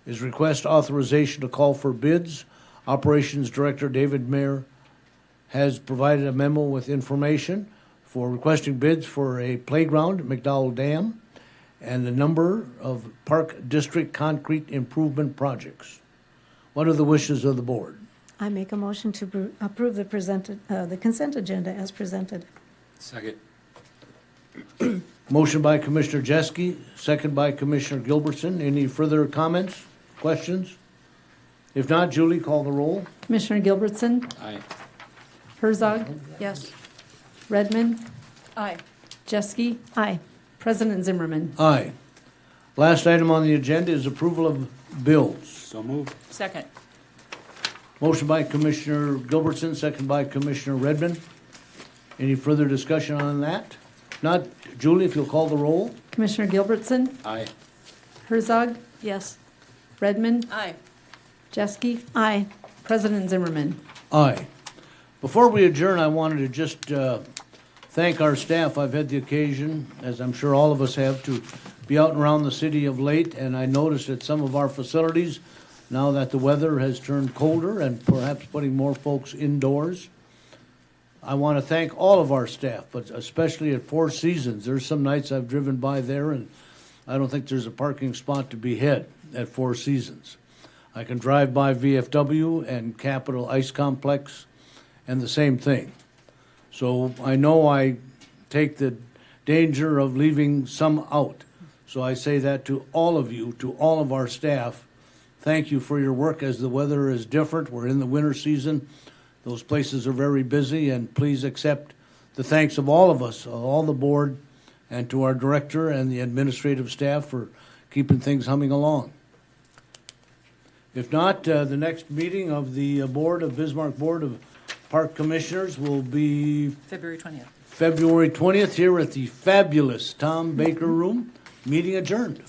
is request authorization to call for bids. Operations Director David Mayer has provided a memo with information for requesting bids for a playground at McDowell Dam and a number of Park District concrete improvement projects. What are the wishes of the board? I make a motion to approve the consent agenda as presented. Second. Motion by Commissioner Jeske, second by Commissioner Gilbertson. Any further comments, questions? If not, Julie, call the roll. Commissioner Gilbertson, Aye. Herzog, Yes. Redmond, Aye. Jeske, Aye. President Zimmerman. Aye. Last item on the agenda is approval of bills. So moved. Second. Motion by Commissioner Gilbertson, second by Commissioner Redmond. Any further discussion on that? Not, Julie, if you'll call the roll? Commissioner Gilbertson, Aye. Herzog, Yes. Redmond, Aye. Jeske, Aye. President Zimmerman. Aye. Before we adjourn, I wanted to just thank our staff. I've had the occasion, as I'm sure all of us have, to be out and around the city of late, and I noticed at some of our facilities, now that the weather has turned colder and perhaps putting more folks indoors, I want to thank all of our staff, but especially at Four Seasons. There's some nights I've driven by there, and I don't think there's a parking spot to be had at Four Seasons. I can drive by VFW and Capitol Ice Complex, and the same thing. So I know I take the danger of leaving some out. So I say that to all of you, to all of our staff. Thank you for your work as the weather is different. We're in the winter season. Those places are very busy, and please accept the thanks of all of us, all the board, and to our director and the administrative staff for keeping things humming along. If not, the next meeting of the Bismarck Board of Park Commissioners will be February 20th. February 20th here at the fabulous Tom Baker Room. Meeting adjourned.